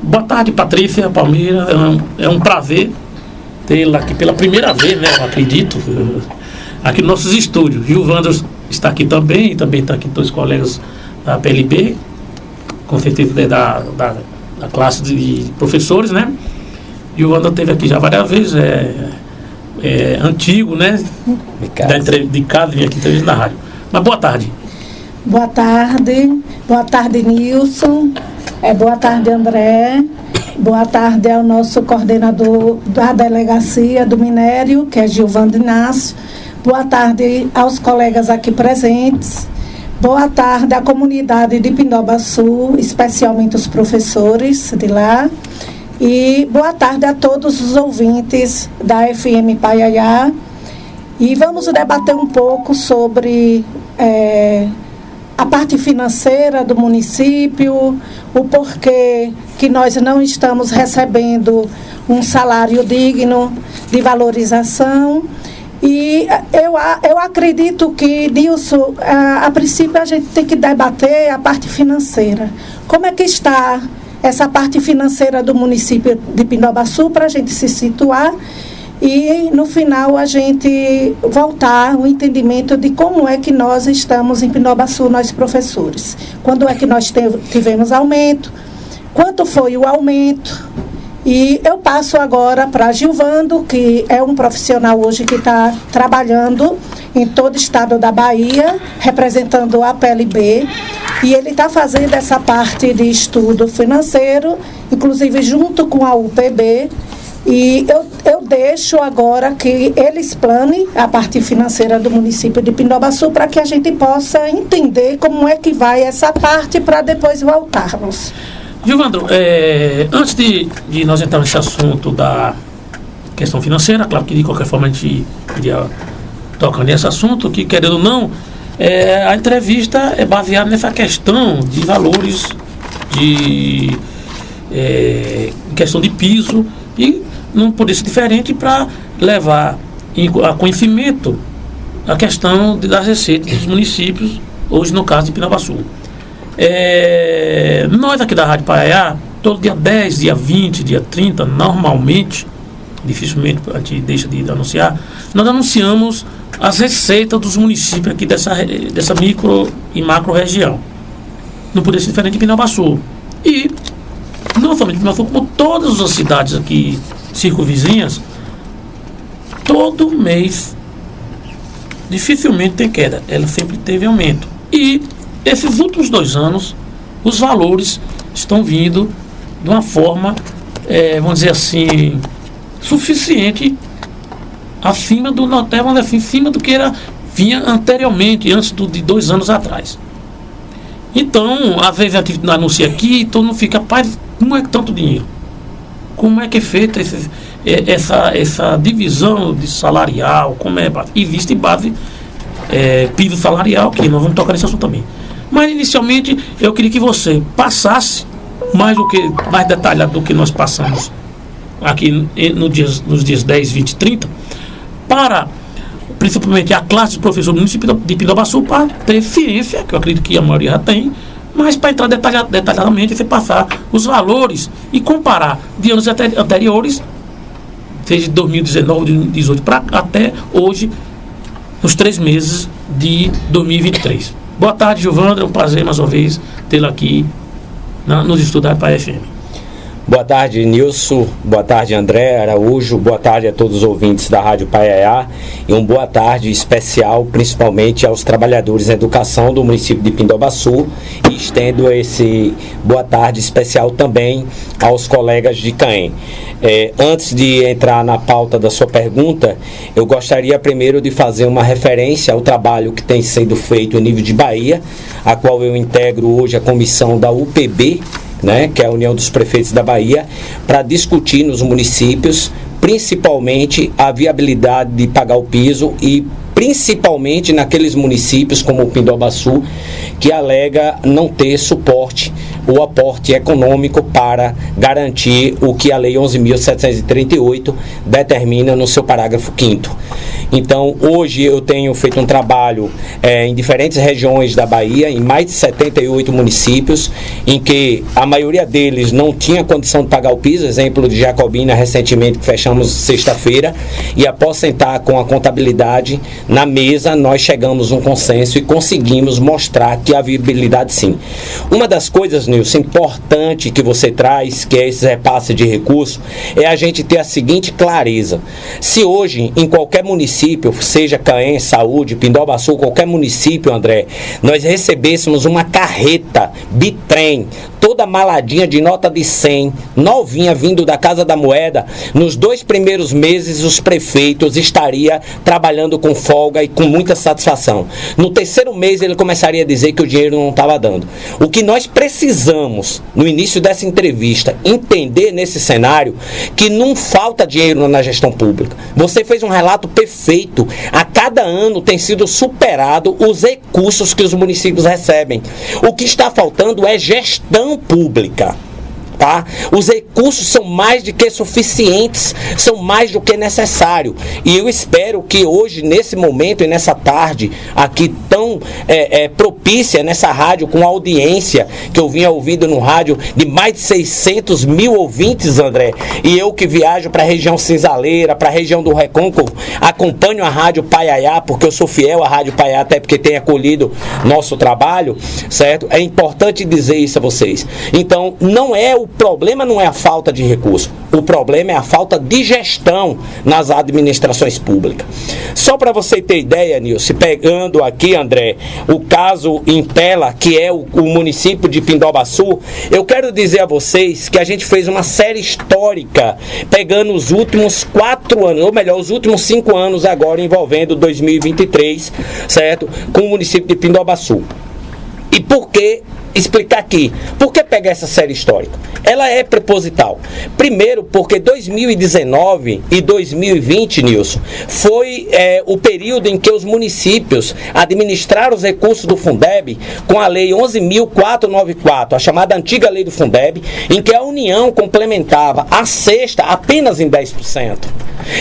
Boa tarde, Patrícia, Palmeira. É um prazer tê-la aqui pela primeira vez, né? Eu acredito, aqui nos nossos estúdios. Gilvandro está aqui também, e também está aqui dois colegas da PLB, com certeza da classe de professores, né? Gilvandro esteve aqui já várias vezes, antigo, né? De casa, vim aqui entrevista na rádio. Mas boa tarde. Boa tarde, Nilson. Boa tarde, André. Boa tarde ao nosso coordenador da Delegacia do Minério, que é Gilvandro Inácio. Boa tarde aos colegas aqui presentes. Boa tarde à comunidade de Pindobaçu, especialmente os professores de lá. E boa tarde a todos os ouvintes da FM Paiaiá. E vamos debater um pouco sobre a parte financeira do município, o porquê que nós não estamos recebendo um salário digno de valorização. E eu acredito que, Nilson, a princípio a gente tem que debater a parte financeira. Como é que está essa parte financeira do município de Pindobaçu, para a gente se situar e, no final, a gente voltar ao entendimento de como é que nós estamos em Pindobaçu, nós professores. Quando é que nós tivemos aumento, quanto foi o aumento. E eu passo agora para Gilvandro, que é um profissional hoje que está trabalhando em todo o estado da Bahia, representando a PLB, e ele está fazendo essa parte de estudo financeiro, inclusive junto com a UPB, e eu deixo agora que ele explane a parte financeira do município de Pindobaçu para que a gente possa entender como é que vai essa parte para depois voltarmos. Gilvandro, antes de nós entrar nesse assunto da questão financeira, claro que de qualquer forma a gente queria tocar nesse assunto, que querendo ou não, a entrevista é baseada nessa questão de valores, em questão de piso, e não poder ser diferente para levar a conhecimento a questão das receitas dos municípios, hoje no caso de Pindobaçu. Nós aqui da Rádio Paiaiá, todo dia 10, dia 20, dia 30, normalmente, dificilmente a gente deixa de anunciar, nós anunciamos as receitas dos municípios aqui dessa micro e macro região. Não poderia ser diferente de Pindobaçu. E não somente Pindobaçu, como todas as cidades aqui circunvizinhas, todo mês dificilmente tem queda, ela sempre teve aumento. E esses últimos 2 anos, os valores estão vindo de uma forma, vamos dizer assim, suficiente, acima do acima do que vinha anteriormente, antes de 2 anos atrás. Então, às vezes a gente anuncia aqui, então não fica, rapaz, como é que tanto dinheiro? Como é que é feita essa divisão de salarial? Existe base, piso salarial, que nós vamos tocar nesse assunto também. Mas, inicialmente, eu queria que você passasse mais detalhado do que nós passamos aqui nos dias 10, 20 e 30, para, principalmente, a classe de professores do município de Pindobaçu, para ter ciência, que eu acredito que a maioria já tem, mas para entrar detalhadamente, você passar os valores e comparar de anos anteriores, desde 2019, 2018, até hoje, nos 3 meses de 2023. Boa tarde, Gilvandro. É um prazer, mais uma vez, tê-lo aqui nos estudos para a FM. Boa tarde, Nilson. Boa tarde, André Araújo. Boa tarde a todos os ouvintes da Rádio Paiaiá. E uma boa tarde especial, principalmente, aos trabalhadores da educação do município de Pindobaçu. E estendo esse boa tarde especial também aos colegas de Caém. Antes de entrar na pauta da sua pergunta, eu gostaria primeiro de fazer uma referência ao trabalho que tem sido feito em nível de Bahia, a qual eu integro hoje a comissão da UPB, que é a União dos Prefeitos da Bahia, para discutir nos municípios, principalmente a viabilidade de pagar o piso e principalmente naqueles municípios como o Pindobaçu, que alega não ter suporte ou aporte econômico para garantir o que a Lei 11.738 determina no seu parágrafo 5º. Então, hoje eu tenho feito um trabalho em diferentes regiões da Bahia, em mais de 78 municípios, em que a maioria deles não tinha condição de pagar o piso, exemplo de Jacobina, recentemente, que fechamos sexta-feira, e após sentar com a contabilidade na mesa, nós chegamos a um consenso e conseguimos mostrar que há viabilidade sim. Uma das coisas, Nilson, importante que você traz, que é esse repasse de recursos, é a gente ter a seguinte clareza. Se hoje, em qualquer município, seja Caém, Saúde, Pindobaçu, qualquer município, André, nós recebêssemos uma carreta bitrem, toda maladinha de nota de 100, novinha, vindo da Casa da Moeda, nos 2 primeiros meses os prefeitos estariam trabalhando com folga e com muita satisfação. No 3º mês ele começaria a dizer que o dinheiro não estava dando. O que nós precisamos, no início dessa entrevista, entender nesse cenário, que não falta dinheiro na gestão pública. Você fez um relato perfeito. A cada ano tem sido superado os recursos que os municípios recebem. O que está faltando é gestão pública. Tá? Os recursos são mais do que suficientes, são mais do que necessário. E eu espero que hoje, nesse momento e nessa tarde, aqui tão propícia, nessa rádio, com a audiência que eu vinha ouvindo no rádio de mais de 600 mil ouvintes, André, e eu que viajo para a região cinzaleira, para a região do Recôncavo, acompanho a Rádio Paiaiá, porque eu sou fiel à Rádio Paiaiá, até porque tem acolhido nosso trabalho, certo? É importante dizer isso a vocês. Então, o problema não é a falta de recurso, o problema é a falta de gestão nas administrações públicas. Só para você ter ideia, Nilson, pegando aqui, André, o caso Impela, que é o município de Pindobaçu, eu quero dizer a vocês que a gente fez uma série histórica, pegando os últimos 4 anos, ou melhor, os últimos 5 anos agora, envolvendo 2023, certo? Com o município de Pindobaçu. E por que explicar aqui? Por que pegar essa série histórica? Ela é proposital. Primeiro, porque 2019 e 2020, Nilson, foi o período em que os municípios administraram os recursos do Fundeb com a Lei 11.494, a chamada antiga Lei do Fundeb, em que a União complementava a cesta apenas em 10%.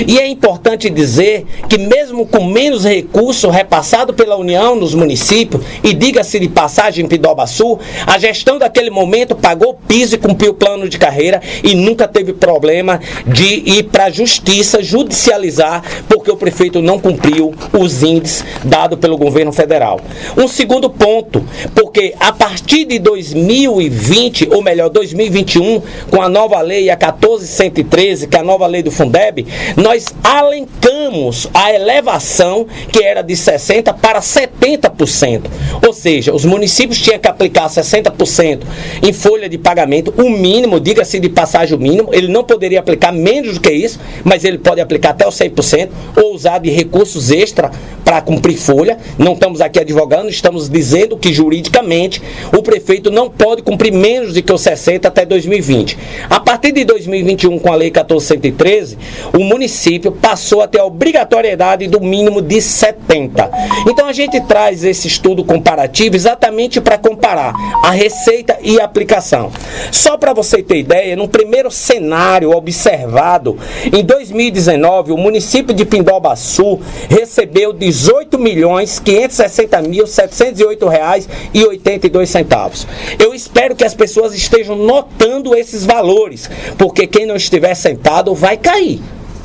E é importante dizer que mesmo com menos recurso repassado pela União nos municípios, e diga-se de passagem em Pindobaçu, a gestão daquele momento pagou piso e cumpriu o plano de carreira e nunca teve problema de ir para a justiça judicializar porque o prefeito não cumpriu os índices dados pelo governo federal. Um segundo ponto, porque a partir de 2020, ou melhor, 2021, com a nova lei, a 14.113, que é a nova lei do Fundeb, nós alencamos a elevação que era de 60% para 70%. Ou seja, os municípios tinham que aplicar 60% em folha de pagamento, o mínimo, diga-se de passagem o mínimo, ele não poderia aplicar menos do que isso, mas ele pode aplicar até o 100%, ou usar de recursos extra para cumprir folha. Não estamos aqui advogando, estamos dizendo que juridicamente o prefeito não pode cumprir menos do que os 60% até 2020. A partir de 2021, com a Lei 14.113, o município passou a ter a obrigatoriedade do mínimo de 70%. Então a gente traz esse estudo comparativo exatamente para comparar a receita e a aplicação. Só para você ter ideia, no primeiro cenário observado, em 2019, o município de Pindobaçu recebeu R$18.070.708,82. Eu espero que as pessoas estejam notando esses valores, porque quem não estiver sentado vai cair,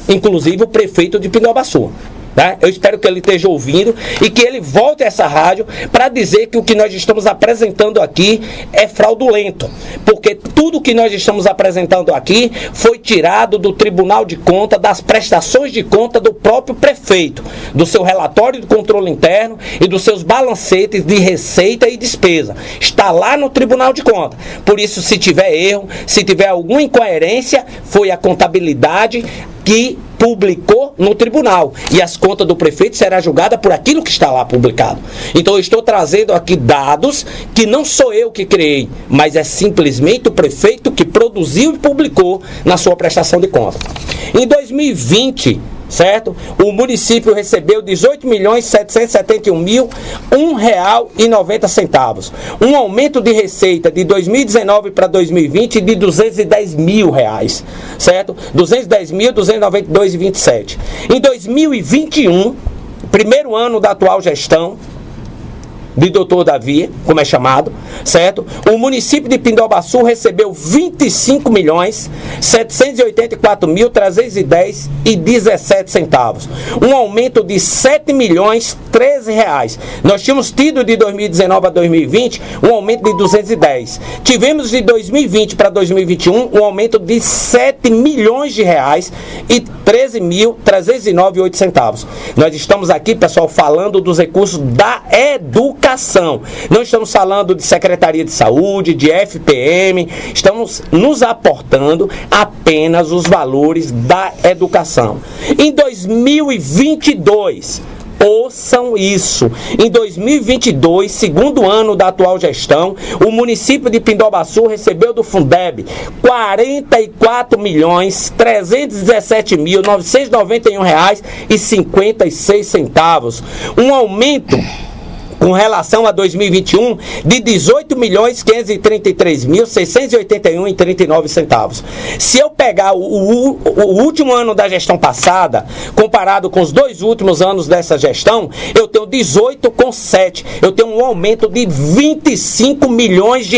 inclusive o prefeito de Pindobaçu. Tá? Eu espero que ele esteja ouvindo e que ele volte a essa rádio para dizer que o que nós estamos apresentando aqui é fraudulento, porque tudo que nós estamos apresentando aqui foi tirado do Tribunal de Contas, das prestações de conta do próprio prefeito, do seu relatório de controle interno e dos seus balancetes de receita e despesa. Está lá no Tribunal de Contas. Por isso, se tiver erro, se tiver alguma incoerência, foi a contabilidade que publicou no tribunal, e as contas do prefeito será julgada por aquilo que está lá publicado. Então eu estou trazendo aqui dados que não sou eu que criei, mas é simplesmente o prefeito que produziu e publicou na sua prestação de contas. Em 2020, certo? O município recebeu R$18.771.001,90. Um aumento de receita de 2019 para 2020 de R$210 mil, certo? R$210.292,27. Em 2021, primeiro ano da atual gestão de Dr. Davi, como é chamado, certo? O município de Pindobaçu recebeu R$25.074.310,17. Um aumento de R$7.013. Nós tínhamos tido de 2019 a 2020 um aumento de 210. Tivemos de 2020 para 2021 um aumento de R$7 milhões e R$13.309,08. Nós estamos aqui, pessoal, falando dos recursos da educação. Não estamos falando de Secretaria de Saúde, de FPM, estamos nos aportando apenas os valores da educação. Em 2022, ouçam isso, em 2022, segundo ano da atual gestão, o município de Pindobaçu recebeu do Fundeb R$44.317.991,56. Um aumento com relação a 2021, de R$18.533.681,39. Se eu pegar o último ano da gestão passada, comparado com os 2 últimos anos dessa gestão, eu tenho 18,7. Eu tenho um aumento de R$25 milhões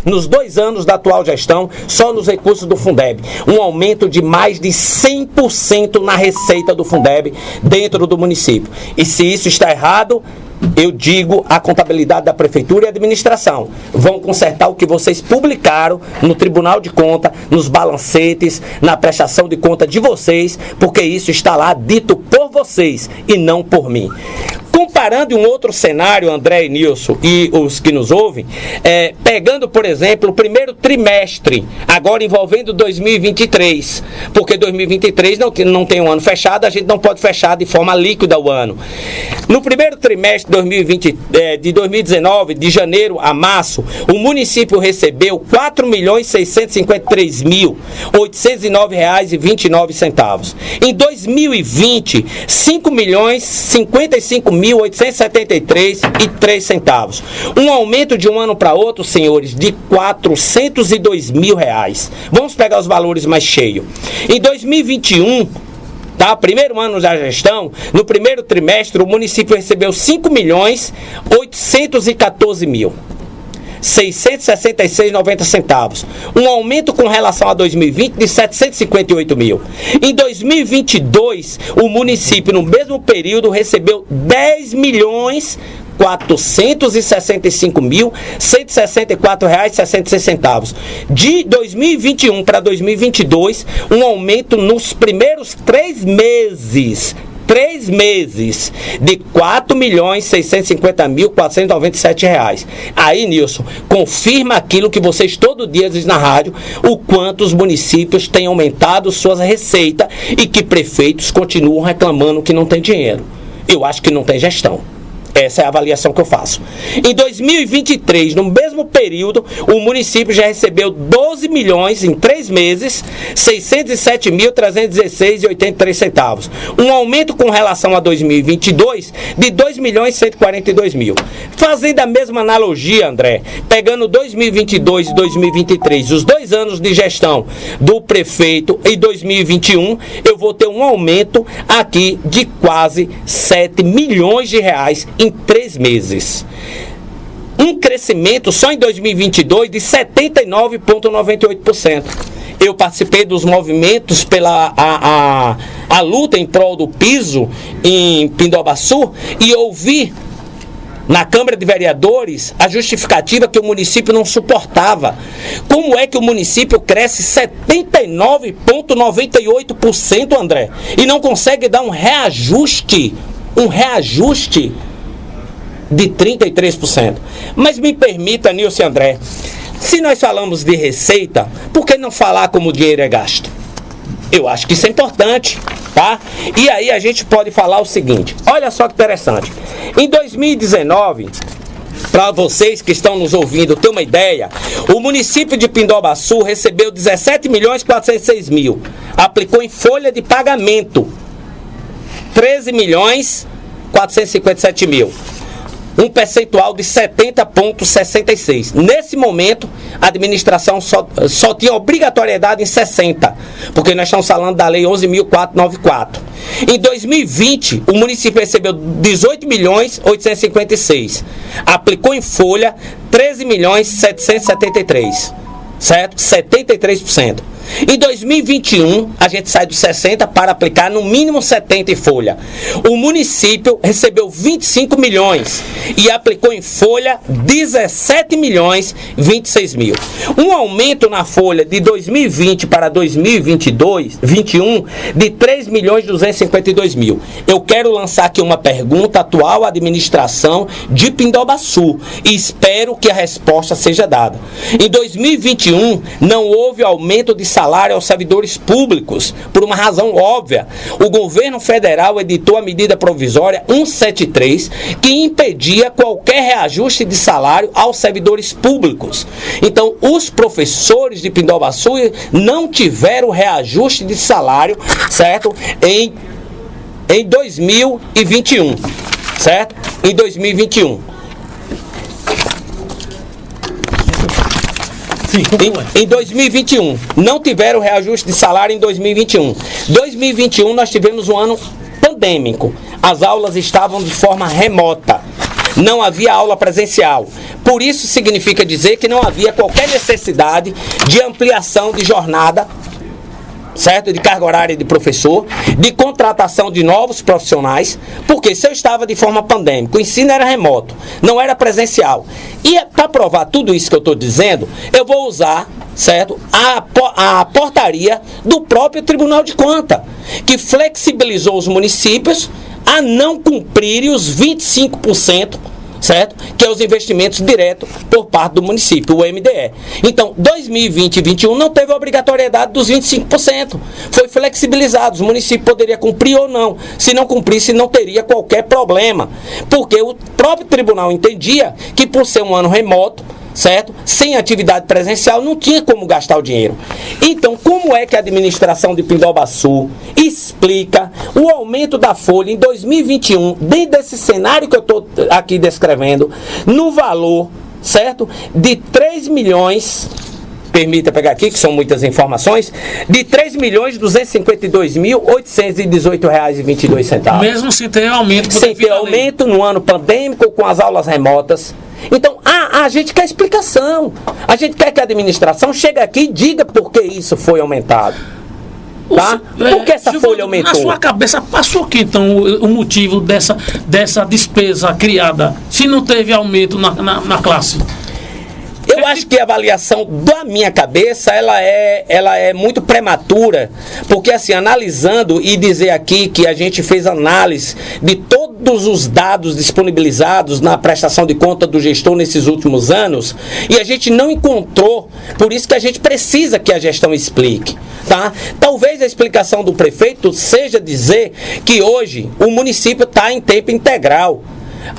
nos 2 anos da atual gestão, só nos recursos do Fundeb. Um aumento de mais de 100% na receita do Fundeb dentro do município. E se isso está errado, eu digo a contabilidade da prefeitura e a administração vão consertar o que vocês publicaram no Tribunal de Contas, nos balancetes, na prestação de conta de vocês, porque isso está lá dito por vocês e não por mim. Comparando um outro cenário, André e Nilson e os que nos ouvem, pegando, por exemplo, o primeiro trimestre, agora envolvendo 2023, porque 2023 não tem um ano fechado, a gente não pode fechar de forma líquida o ano. No primeiro trimestre de 2019, de janeiro a março, o município recebeu R$4.653.809,29. Em 2020, R$5.055.873,03. Um aumento de um ano para outro, senhores, de R$402 mil. Vamos pegar os valores mais cheios. Em 2021, tá? Primeiro ano da gestão, no primeiro trimestre, o município recebeu R$5.814.666,90. Um aumento com relação a 2020 de R$758 mil. Em 2022, o município, no mesmo período, recebeu R$10.465.164,66. De 2021 para 2022, um aumento nos primeiros 3 meses de R$4.650.497. Aí, Nilson, confirma aquilo que vocês todo dia dizem na rádio, o quanto os municípios têm aumentado suas receitas e que prefeitos continuam reclamando que não tem dinheiro. Eu acho que não tem gestão. Essa é a avaliação que eu faço. Em 2023, no mesmo período, o município já recebeu 12 milhões em 3 meses, 607.316,83. Um aumento com relação a 2022 de 2.142.000. Fazendo a mesma analogia, André, pegando 2022 e 2023, os 2 anos de gestão do prefeito, em 2021, eu vou ter um aumento aqui de quase R$7 milhões em 3 meses. Um crescimento só em 2022 de 79,98%. Eu participei dos movimentos pela a luta em prol do piso em Pindobaçu e ouvi na Câmara de Vereadores a justificativa que o município não suportava. Como é que o município cresce 79,98%, André, e não consegue dar um reajuste de 33%. Mas me permita, Nilson e André, se nós falamos de receita, por que não falar como o dinheiro é gasto? Eu acho que isso é importante, tá? E aí a gente pode falar o seguinte, olha só que interessante. Em 2019, para vocês que estão nos ouvindo ter uma ideia, o município de Pindobaçu recebeu R$17.406.000, aplicou em folha de pagamento 13.457.000. Um percentual de 70,66%. Nesse momento, a administração só tinha obrigatoriedade em 60%, porque nós estamos falando da Lei 11.494. Em 2020, o município recebeu 18.856.000. Aplicou em folha 13.773.000, certo? 73%. Em 2021, a gente sai dos 60 para aplicar no mínimo 70 em folha. O município recebeu 25 milhões e aplicou em folha 17.026.000. Um aumento na folha de 2020 para 2021 de 3.252.000. Eu quero lançar aqui uma pergunta atual à administração de Pindobaçu e espero que a resposta seja dada. Em 2021, não houve aumento de salário aos servidores públicos, por uma razão óbvia. O governo federal editou a medida provisória 173, que impedia qualquer reajuste de salário aos servidores públicos. Então, os professores de Pindobaçu não tiveram reajuste de salário, certo? Em 2021, certo? Em 2021. Sim, em 2021, não tiveram reajuste de salário em 2021. 2021 nós tivemos um ano pandêmico. As aulas estavam de forma remota. Não havia aula presencial. Por isso significa dizer que não havia qualquer necessidade de ampliação de jornada, certo? De carga horária de professor, de contratação de novos profissionais, porque se eu estava de forma pandêmica, o ensino era remoto, não era presencial. E para provar tudo isso que eu estou dizendo, eu vou usar, certo, a portaria do próprio Tribunal de Contas, que flexibilizou os municípios a não cumprirem os 25%, certo? Que é os investimentos diretos por parte do município, o MDE. Então, 2020 e 2021 não teve a obrigatoriedade dos 25%. Foi flexibilizado, os municípios poderiam cumprir ou não. Se não cumprisse, não teria qualquer problema. Porque o próprio tribunal entendia que por ser um ano remoto, certo? Sem atividade presencial, não tinha como gastar o dinheiro. Então, como é que a administração de Pindobaçu explica o aumento da folha em 2021, dentro desse cenário que eu estou aqui descrevendo, no valor, certo? De 3 milhões... Permita pegar aqui, que são muitas informações, de R$ 3.252.818,22. Mesmo sem ter aumento. Sem ter aumento no ano pandêmico, com as aulas remotas. Então, a gente quer explicação. A gente quer que a administração chegue aqui e diga por que isso foi aumentado. Tá? Por que essa folha aumentou? Na sua cabeça passou aqui, então, o motivo dessa despesa criada, se não teve aumento na classe? Eu acho que a avaliação da minha cabeça, ela é muito prematura, porque assim, analisando e dizer aqui que a gente fez análise de todos os dados disponibilizados na prestação de conta do gestor nesses últimos anos, e a gente não encontrou, por isso que a gente precisa que a gestão explique, tá? Talvez a explicação do prefeito seja dizer que hoje o município está em tempo integral.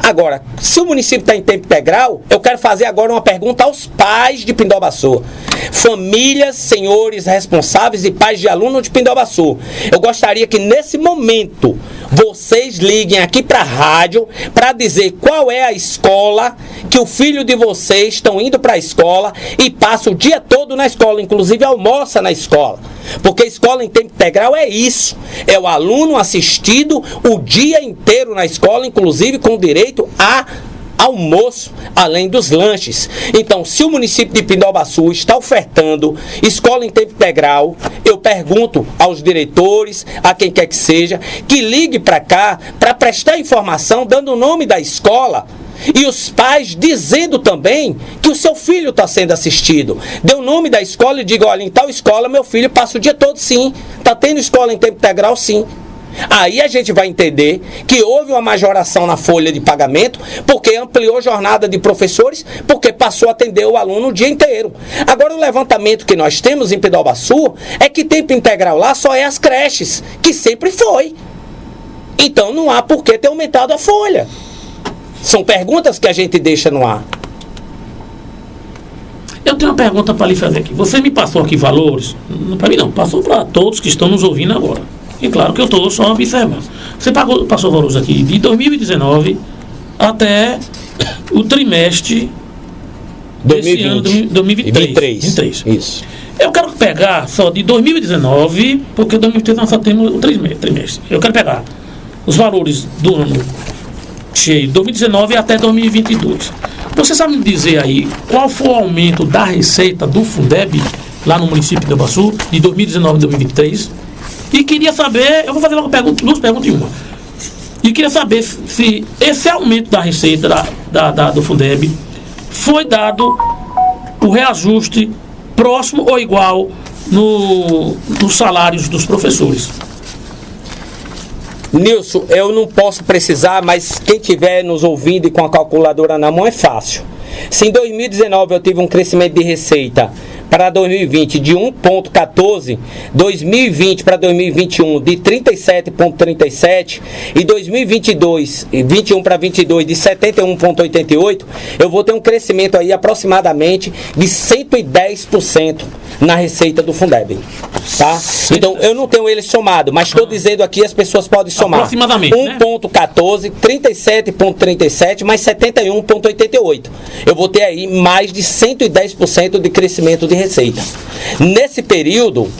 Agora, se o município está em tempo integral, eu quero fazer agora uma pergunta aos pais de Pindobaçu. Famílias, senhores responsáveis e pais de alunos de Pindobaçu. Eu gostaria que nesse momento vocês liguem aqui para a rádio para dizer qual é a escola que o filho de vocês estão indo para a escola e passa o dia todo na escola, inclusive almoça na escola. Porque escola em tempo integral é isso, é o aluno assistido o dia inteiro na escola, inclusive com direito a almoço, além dos lanches. Então, se o município de Pindobaçu está ofertando escola em tempo integral, eu pergunto aos diretores, a quem quer que seja, que ligue para cá para prestar informação, dando o nome da escola, e os pais dizendo também que o seu filho está sendo assistido. Dê o nome da escola e diga, olha, em tal escola meu filho passa o dia todo sim, está tendo escola em tempo integral sim. Aí a gente vai entender que houve uma majoração na folha de pagamento, porque ampliou a jornada de professores, porque passou a atender o aluno o dia inteiro. Agora o levantamento que nós temos em Pindobaçu é que tempo integral lá só é as creches, que sempre foi. Então não há por que ter aumentado a folha. São perguntas que a gente deixa no ar. Eu tenho uma pergunta para lhe fazer aqui. Você me passou aqui valores, para mim não, passou para todos que estão nos ouvindo agora. E claro que eu estou só observando. Você passou valores aqui de 2019 até o trimestre 2020. ano, 2023. Isso. Eu quero pegar só de 2019, porque 2023 nós só temos o trimestre. Eu quero pegar os valores do ano cheio, 2019 até 2022. Você sabe me dizer aí qual foi o aumento da receita do Fundeb lá no município de Itabaçu, de 2019 a 2023? E queria saber, eu vou fazer logo duas perguntas em uma. E queria saber se esse aumento da receita do Fundeb foi dado o reajuste próximo ou igual nos salários dos professores. Nilson, eu não posso precisar, mas quem estiver nos ouvindo e com a calculadora na mão é fácil. Se em 2019 eu tive um crescimento de receita para 2020 de 1,14, 2020 para 2021 de 37,37 e 2022, 21 para 22 de 71,88, eu vou ter um crescimento aí aproximadamente de 110% na receita do Fundeb, tá? Então eu não tenho ele somado, mas estou dizendo aqui, as pessoas podem somar aproximadamente, 1,14, 37,37 mais 71,88. Eu vou ter aí mais de 110% de crescimento de receita. Nesse período,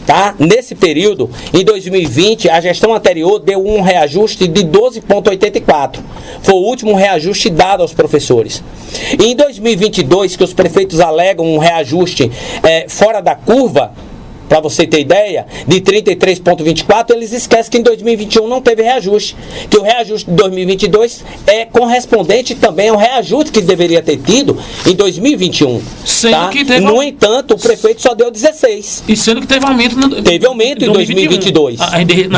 tá? Nesse período, em 2020, a gestão anterior deu um reajuste de 12,84. Foi o último reajuste dado aos professores. E em 2022, que os prefeitos alegam um reajuste fora da curva, para você ter ideia, de 33,24, eles esquecem que em 2021 não teve reajuste. Que o reajuste de 2022 é correspondente também ao reajuste que deveria ter tido em 2021. Sendo tá? que teve No entanto, o prefeito só deu 16. E sendo que teve aumento... Teve aumento em 2022. Na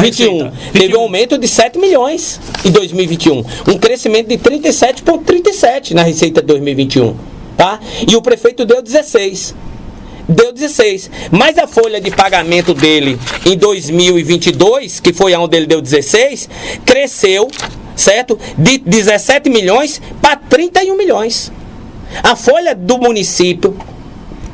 receita. Teve um aumento de 7 milhões em 2021. Um crescimento de 37,37 na receita de 2021. Tá? E o prefeito deu 16. Mas a folha de pagamento dele em 2022, que foi onde ele deu 16, cresceu, certo? De 17 milhões para 31 milhões. A folha do município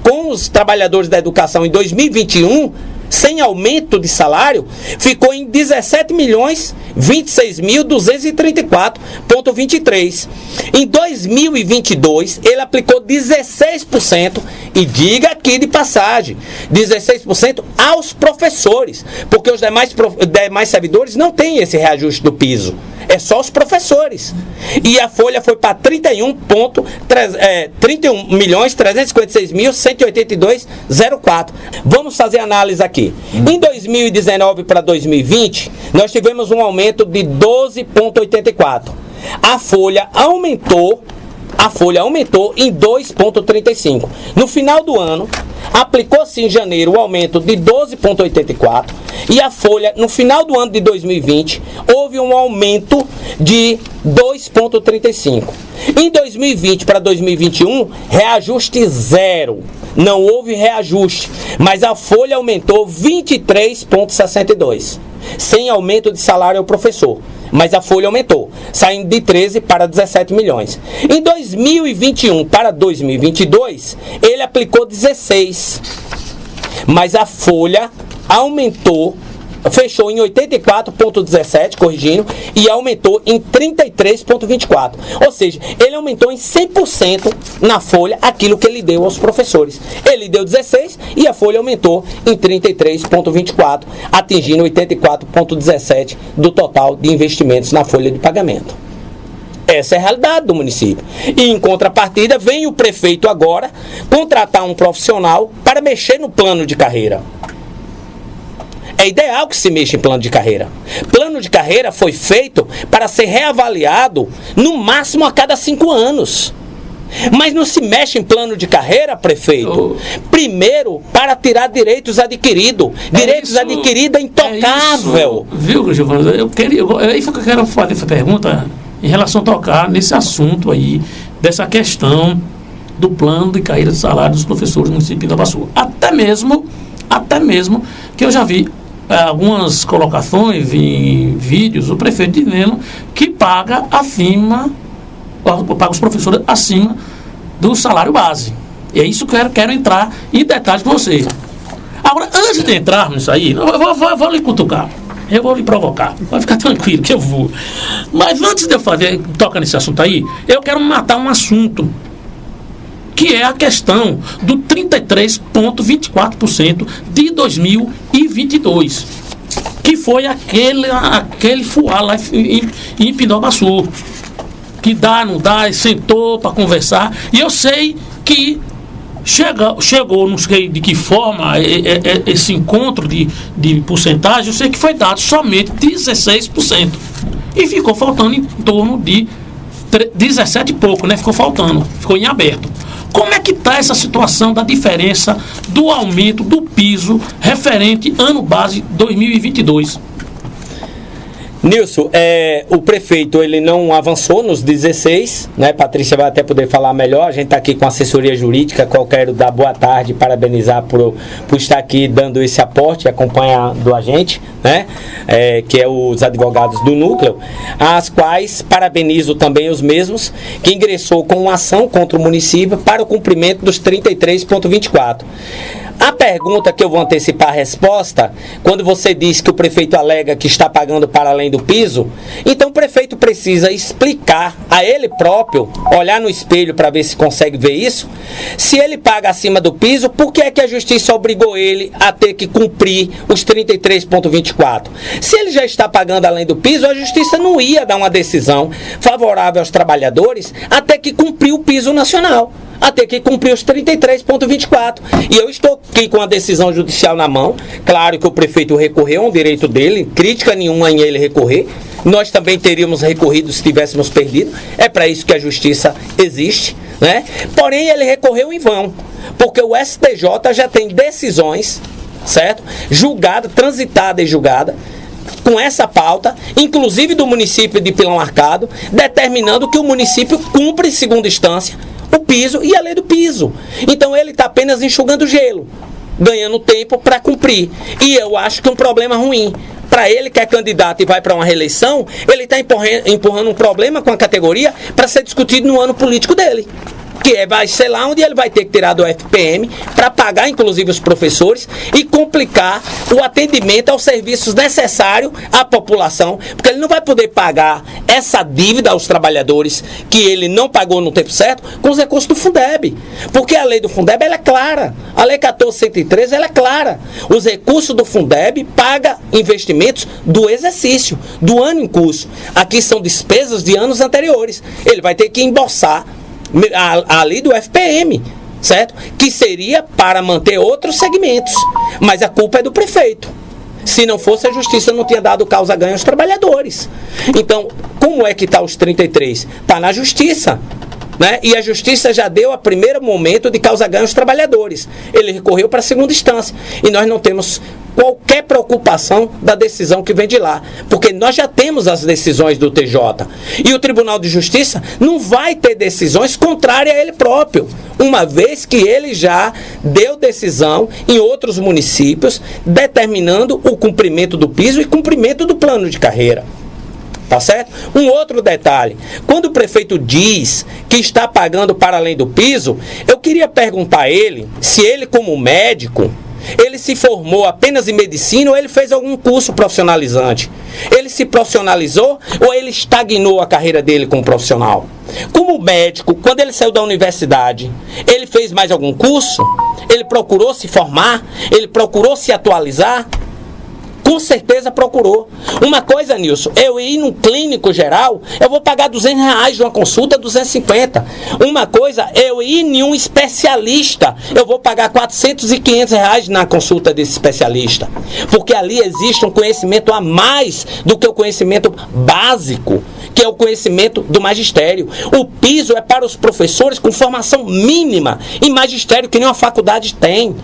com os trabalhadores da educação em 2021, sem aumento de salário, ficou em 17.026.234,23. Em 2022, ele aplicou 16%, e diga aqui de passagem, 16% aos professores, porque os demais servidores não têm esse reajuste do piso. É só os professores. E a folha foi para 31.356.182,04. Vamos fazer análise aqui. Em 2019 para 2020, nós tivemos um aumento de 12,84. A folha aumentou em 2,35. No final do ano, aplicou-se em janeiro o aumento de 12,84 e a folha, no final do ano de 2020, houve um aumento de 2,35. Em 2020 para 2021, reajuste zero. Não houve reajuste, mas a folha aumentou 23,62. Sem aumento de salário ao professor. Mas a folha aumentou, saindo de 13 para 17 milhões. Em 2021 para 2022, ele aplicou 16. Mas a folha aumentou, fechou em 84,17, corrigindo, e aumentou em 33,24. Ou seja, ele aumentou em 100% na folha aquilo que ele deu aos professores. Ele deu 16 e a folha aumentou em 33,24, atingindo 84,17 do total de investimentos na folha de pagamento. Essa é a realidade do município. E em contrapartida, vem o prefeito agora contratar um profissional para mexer no plano de carreira. É ideal que se mexa em plano de carreira. Plano de carreira foi feito para ser reavaliado no máximo a cada 5 anos. Mas não se mexe em plano de carreira, prefeito. Primeiro, para tirar direitos adquiridos. Direitos adquiridos é intocável. Viu, Giovana? É isso que eu quero fazer essa pergunta em relação a tocar nesse assunto aí, dessa questão do plano de carreira de salário dos professores do município de Itabaçu. Até mesmo que eu já vi algumas colocações em vídeos, o prefeito dizendo que paga os professores acima do salário base. E é isso que eu quero entrar em detalhes com você. Agora, antes de entrarmos nisso aí, eu vou lhe cutucar. Eu vou lhe provocar. Pode ficar tranquilo que eu vou. Mas antes de eu tocar nesse assunto aí, eu quero matar um assunto, que é a questão do 33,24% de 2022, que foi aquele fuá lá em Pindobaçu, que dá, não dá, sentou para conversar, e eu sei que chegou, não sei de que forma, esse encontro de porcentagem, eu sei que foi dado somente 16%, e ficou faltando em torno de 17 e pouco, né? Ficou faltando, ficou em aberto. Como é que está essa situação da diferença do aumento do piso referente ano base 2022? Nilson, o prefeito ele não avançou nos 16, né? Patrícia vai até poder falar melhor. A gente está aqui com assessoria jurídica, qual quero dar boa tarde, parabenizar por estar aqui dando esse aporte, acompanhando a gente, né? Que é os advogados do núcleo, as quais parabenizo também os mesmos, que ingressou com uma ação contra o município para o cumprimento dos 33,24. A pergunta que eu vou antecipar a resposta, quando você diz que o prefeito alega que está pagando para além do piso, então o prefeito precisa explicar a ele próprio, olhar no espelho para ver se consegue ver isso. Se ele paga acima do piso, por que é que a justiça obrigou ele a ter que cumprir os 33,24? Se ele já está pagando além do piso, a justiça não ia dar uma decisão favorável aos trabalhadores até que cumprir o piso nacional, até que cumprir os 33,24. E eu estou aqui com a decisão judicial na mão. Claro que o prefeito recorreu, é um direito dele, crítica nenhuma em ele recorrer. Nós também teríamos recorrido se tivéssemos perdido. É para isso que a justiça existe, né? Porém, ele recorreu em vão, porque o STJ já tem decisões, certo? Julgada, transitada e julgada, com essa pauta, inclusive do município de Pilão Arcado, determinando que o município cumpre em segunda instância o piso e a lei do piso. Então ele está apenas enxugando gelo, ganhando tempo para cumprir. E eu acho que é um problema ruim. Para ele que é candidato e vai para uma reeleição, ele está empurrando um problema com a categoria para ser discutido no ano político dele, que vai ser lá onde ele vai ter que tirar do FPM para pagar inclusive os professores e complicar o atendimento aos serviços necessários à população, porque ele não vai poder pagar essa dívida aos trabalhadores que ele não pagou no tempo certo com os recursos do Fundeb, porque a lei do Fundeb ela é clara, a lei 14.113 ela é clara, os recursos do Fundeb paga investimentos do exercício, do ano em curso. Aqui são despesas de anos anteriores, ele vai ter que embolsar ali do FPM, certo? Que seria para manter outros segmentos, mas a culpa é do prefeito. Se não fosse, a justiça não tinha dado causa-ganho aos trabalhadores. Então, como é que está os 33? Está na justiça, né? E a justiça já deu a primeiro momento de causa-ganho aos trabalhadores. Ele recorreu para a segunda instância. E nós não temos qualquer preocupação da decisão que vem de lá, porque nós já temos as decisões do TJ. E o Tribunal de Justiça não vai ter decisões contrárias a ele próprio, uma vez que ele já deu decisão em outros municípios, determinando o cumprimento do piso e cumprimento do plano de carreira. Tá certo? Um outro detalhe, quando o prefeito diz que está pagando para além do piso, eu queria perguntar a ele se ele, como médico, ele se formou apenas em medicina ou ele fez algum curso profissionalizante. Ele se profissionalizou ou ele estagnou a carreira dele como profissional? Como médico, quando ele saiu da universidade, ele fez mais algum curso? Ele procurou se formar? Ele procurou se atualizar? Com certeza procurou. Uma coisa, Nilson, eu ir num clínico geral, eu vou pagar R$200 de uma consulta, 250. Uma coisa, eu ir em um especialista, eu vou pagar R$400 e R$500 na consulta desse especialista. Porque ali existe um conhecimento a mais do que o conhecimento básico, que é o conhecimento do magistério. O piso é para os professores com formação mínima em magistério, que nenhuma faculdade tem.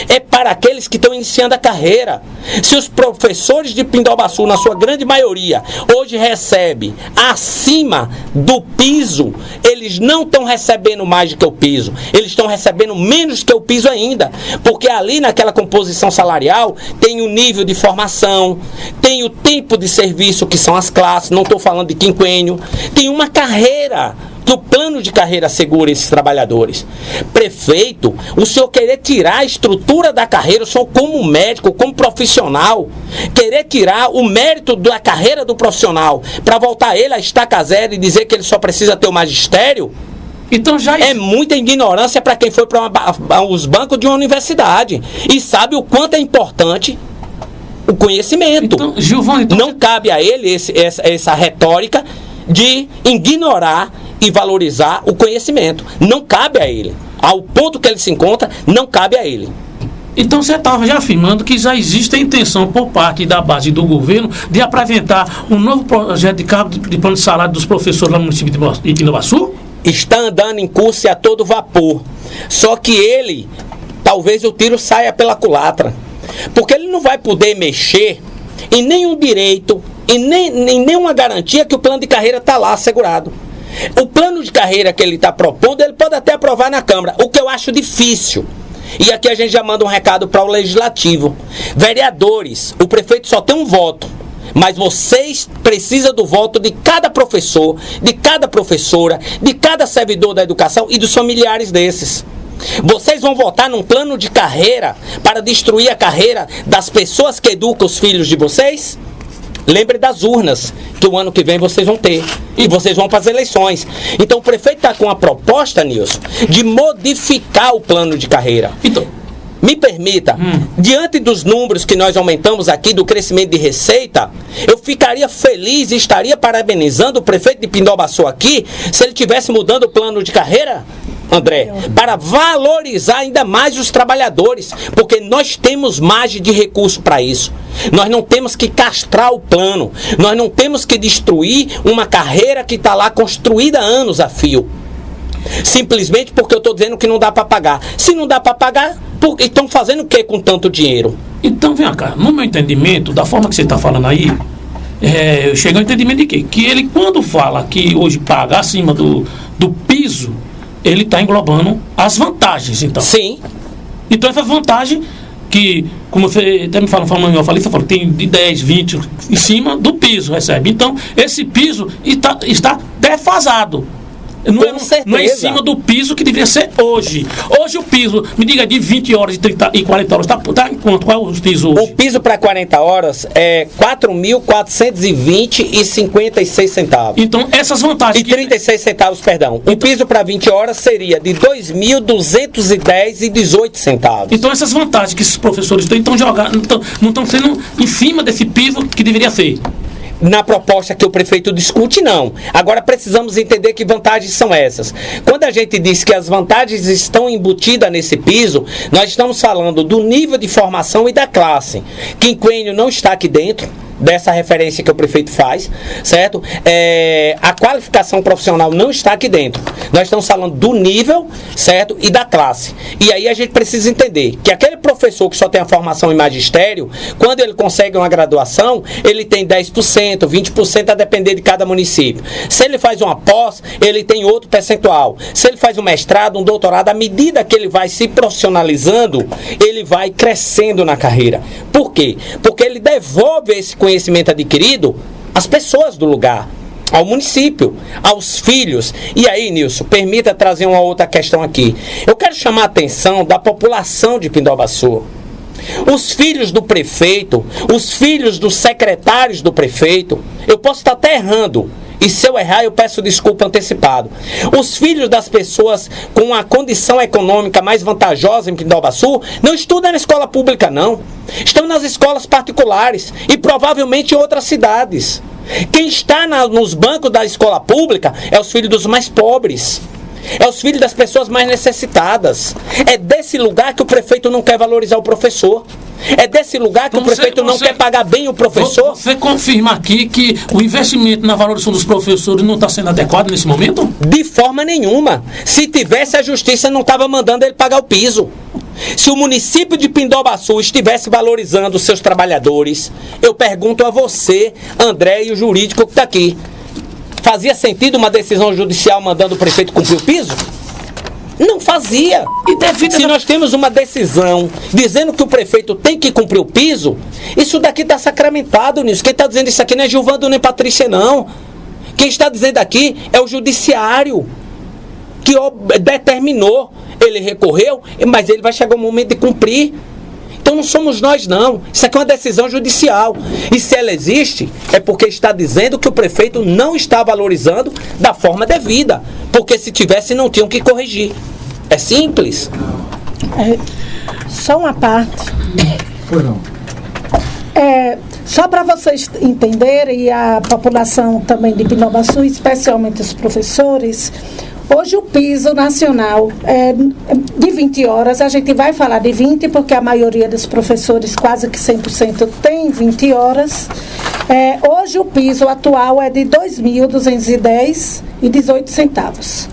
É para aqueles que estão iniciando a carreira. Se os professores de Pindobaçu, na sua grande maioria, hoje recebem acima do piso, eles não estão recebendo mais do que o piso, eles estão recebendo menos que o piso ainda, porque ali naquela composição salarial tem o nível de formação, tem o tempo de serviço, que são as classes, não estou falando de quinquênio, tem uma carreira que o plano de carreira assegure esses trabalhadores. Prefeito, o senhor querer tirar a estrutura da carreira, o senhor como médico, como profissional, querer tirar o mérito da carreira do profissional para voltar ele a estaca zero e dizer que ele só precisa ter o magistério, então já é muita ignorância para quem foi para os bancos de uma universidade e sabe o quanto é importante o conhecimento. Então, Gilvan, não cabe a ele essa retórica de ignorar e valorizar o conhecimento. Não cabe a ele. Ao ponto que ele se encontra, não cabe a ele. Então você estava já afirmando que já existe a intenção por parte da base do governo de apresentar um novo projeto de cargo de plano de salário dos professores lá no município de Pindobaçu? Está andando em curso e a todo vapor. Só que ele, talvez o tiro saia pela culatra. Porque ele não vai poder mexer em nenhum direito, em nenhuma garantia que o plano de carreira está lá assegurado. O plano de carreira que ele está propondo, ele pode até aprovar na Câmara, o que eu acho difícil. E aqui a gente já manda um recado para o Legislativo. Vereadores, o prefeito só tem um voto. Mas vocês precisam do voto de cada professor, de cada professora, de cada servidor da educação e dos familiares desses. Vocês vão votar num plano de carreira para destruir a carreira das pessoas que educam os filhos de vocês? Lembre das urnas, que o ano que vem vocês vão ter. E vocês vão para as eleições. Então o prefeito está com a proposta, Nilson, de modificar o plano de carreira. Então, me permita, diante dos números que nós aumentamos aqui do crescimento de receita, eu ficaria feliz e estaria parabenizando o prefeito de Pindobaçu aqui, se ele estivesse mudando o plano de carreira, André, para valorizar ainda mais os trabalhadores, porque nós temos margem de recurso para isso. Nós não temos que castrar o plano, nós não temos que destruir uma carreira que está lá construída há anos a fio. Simplesmente porque eu estou dizendo que não dá para pagar. Se não dá para pagar, estão fazendo o que com tanto dinheiro? Então, vem cá, no meu entendimento, da forma que você está falando aí, eu chego ao entendimento de quê? Que ele, quando fala que hoje paga acima do piso, ele está englobando as vantagens, então. Sim. Então, essa vantagem que, como você até me falou, eu falei, você falou, tem de 10, 20 em cima do piso, recebe. Então, esse piso está defasado. Não é em cima do piso que deveria ser hoje. Hoje o piso, me diga, de 20 horas e 40 horas, está em quanto? Qual é o piso hoje? O piso para 40 horas é 4.420,56 centavos. Então, essas vantagens... E 36 centavos, perdão. O piso para 20 horas seria de 2.210,18 centavos. Então, essas vantagens que esses professores têm, não estão sendo em cima desse piso que deveria ser. Na proposta que o prefeito discute, não. Agora precisamos entender que vantagens são essas. Quando a gente diz que as vantagens estão embutidas nesse piso, nós estamos falando do nível de formação e da classe. Quinquênio não está aqui dentro dessa referência que o prefeito faz, certo? A qualificação profissional não está aqui dentro. Nós estamos falando do nível, certo? E da classe. E aí a gente precisa entender que aquele professor que só tem a formação em magistério, quando ele consegue uma graduação, ele tem 10%, 20% a depender de cada município. Se ele faz uma pós, ele tem outro percentual. Se ele faz um mestrado, um doutorado, à medida que ele vai se profissionalizando, ele vai crescendo na carreira. Por quê? Porque ele devolve esse conhecimento adquirido às pessoas do lugar, ao município, aos filhos. E aí, Nilson, permita trazer uma outra questão aqui. Eu quero chamar a atenção da população de Pindobaçu. Os filhos do prefeito, os filhos dos secretários do prefeito, eu posso estar até errando, e se eu errar eu peço desculpa antecipado. Os filhos das pessoas com uma condição econômica mais vantajosa em Pindobaçu não estudam na escola pública, não. Estão nas escolas particulares e provavelmente em outras cidades. Quem está nos bancos da escola pública é os filhos dos mais pobres. É os filhos das pessoas mais necessitadas. É desse lugar que o prefeito não quer valorizar o professor. É desse lugar que o prefeito não quer pagar bem o professor. Você confirma aqui que o investimento na valorização dos professores não está sendo adequado nesse momento? De forma nenhuma. Se tivesse, a justiça não estava mandando ele pagar o piso. Se o município de Pindobaçu estivesse valorizando os seus trabalhadores, eu pergunto a você, André, e o jurídico que está aqui, fazia sentido uma decisão judicial mandando o prefeito cumprir o piso? Não fazia. Se nós temos uma decisão dizendo que o prefeito tem que cumprir o piso, isso daqui está sacramentado nisso. Quem está dizendo isso aqui não é Gilvando nem Patrícia, não. Quem está dizendo aqui é o judiciário. que determinou. Ele recorreu, mas ele vai chegar o momento de cumprir. Então não somos nós, não. Isso aqui é uma decisão judicial. E se ela existe, é porque está dizendo que o prefeito não está valorizando da forma devida. Porque se tivesse, não tinham que corrigir. É simples. Só uma parte. Pois não. Só para vocês entenderem, e a população também de Pindobaçu, especialmente os professores, hoje o piso nacional é de 20 horas, a gente vai falar de 20 porque a maioria dos professores, quase que 100%, tem 20 horas. Hoje o piso atual é de R$ 2.210,18.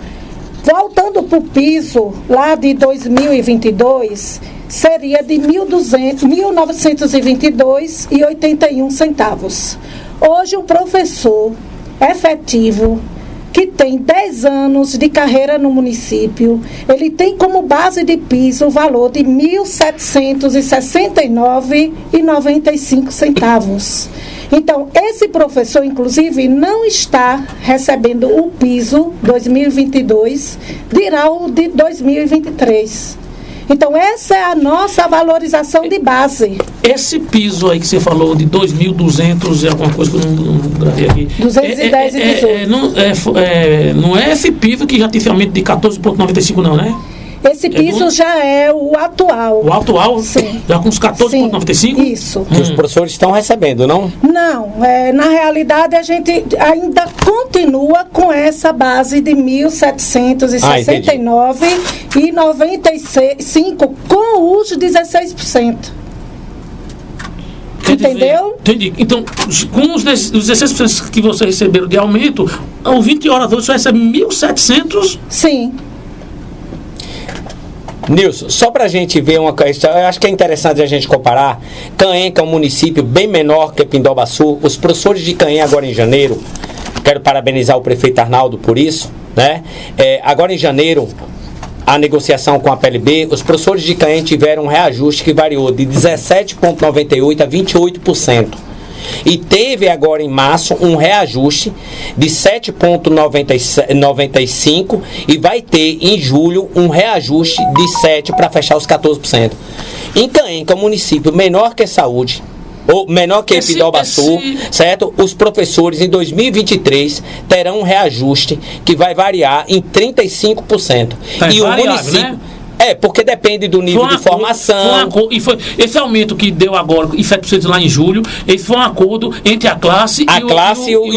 Voltando para o piso lá de 2022, seria de R$ 1.922,81. Hoje, um professor efetivo que tem 10 anos de carreira no município, ele tem como base de piso o valor de R$ 1.769,95. Então, esse professor, inclusive, não está recebendo o piso 2022, dirá o de 2023. Então, essa é a nossa valorização de base. Esse piso aí que você falou de 2.200 e alguma coisa que eu não gravei aqui. 210,18. Não é esse piso que já teve aumento de 14,95 não, né? Esse piso já é o atual. O atual? Sim. Já com os 14,95? Isso. Que os professores estão recebendo, não? Não, na realidade a gente ainda continua com essa base de 1.769,95 com os 16%. Entendeu? Entendi. Então, com os 16% que vocês receberam de aumento, aos 20 horas hoje você recebe 1.700? Sim. Nilson, só para a gente ver uma questão, eu acho que é interessante a gente comparar. Caném, que é um município bem menor que Pindobaçu, os professores de Caném agora em janeiro, quero parabenizar o prefeito Arnaldo por isso, né? Agora em janeiro, a negociação com a PLB, os professores de Caném tiveram um reajuste que variou de 17,98% a 28%. E teve agora em março um reajuste de 7,95% e vai ter em julho um reajuste de 7% para fechar os 14%. Em Caném, que é um município menor que Saúde, ou menor que Pindobaçu, certo? Os professores em 2023 terão um reajuste que vai variar em 35%. E o município... Né? Porque depende do nível de formação. E foi esse aumento que deu agora, em 7% lá em julho, esse foi um acordo entre a classe e o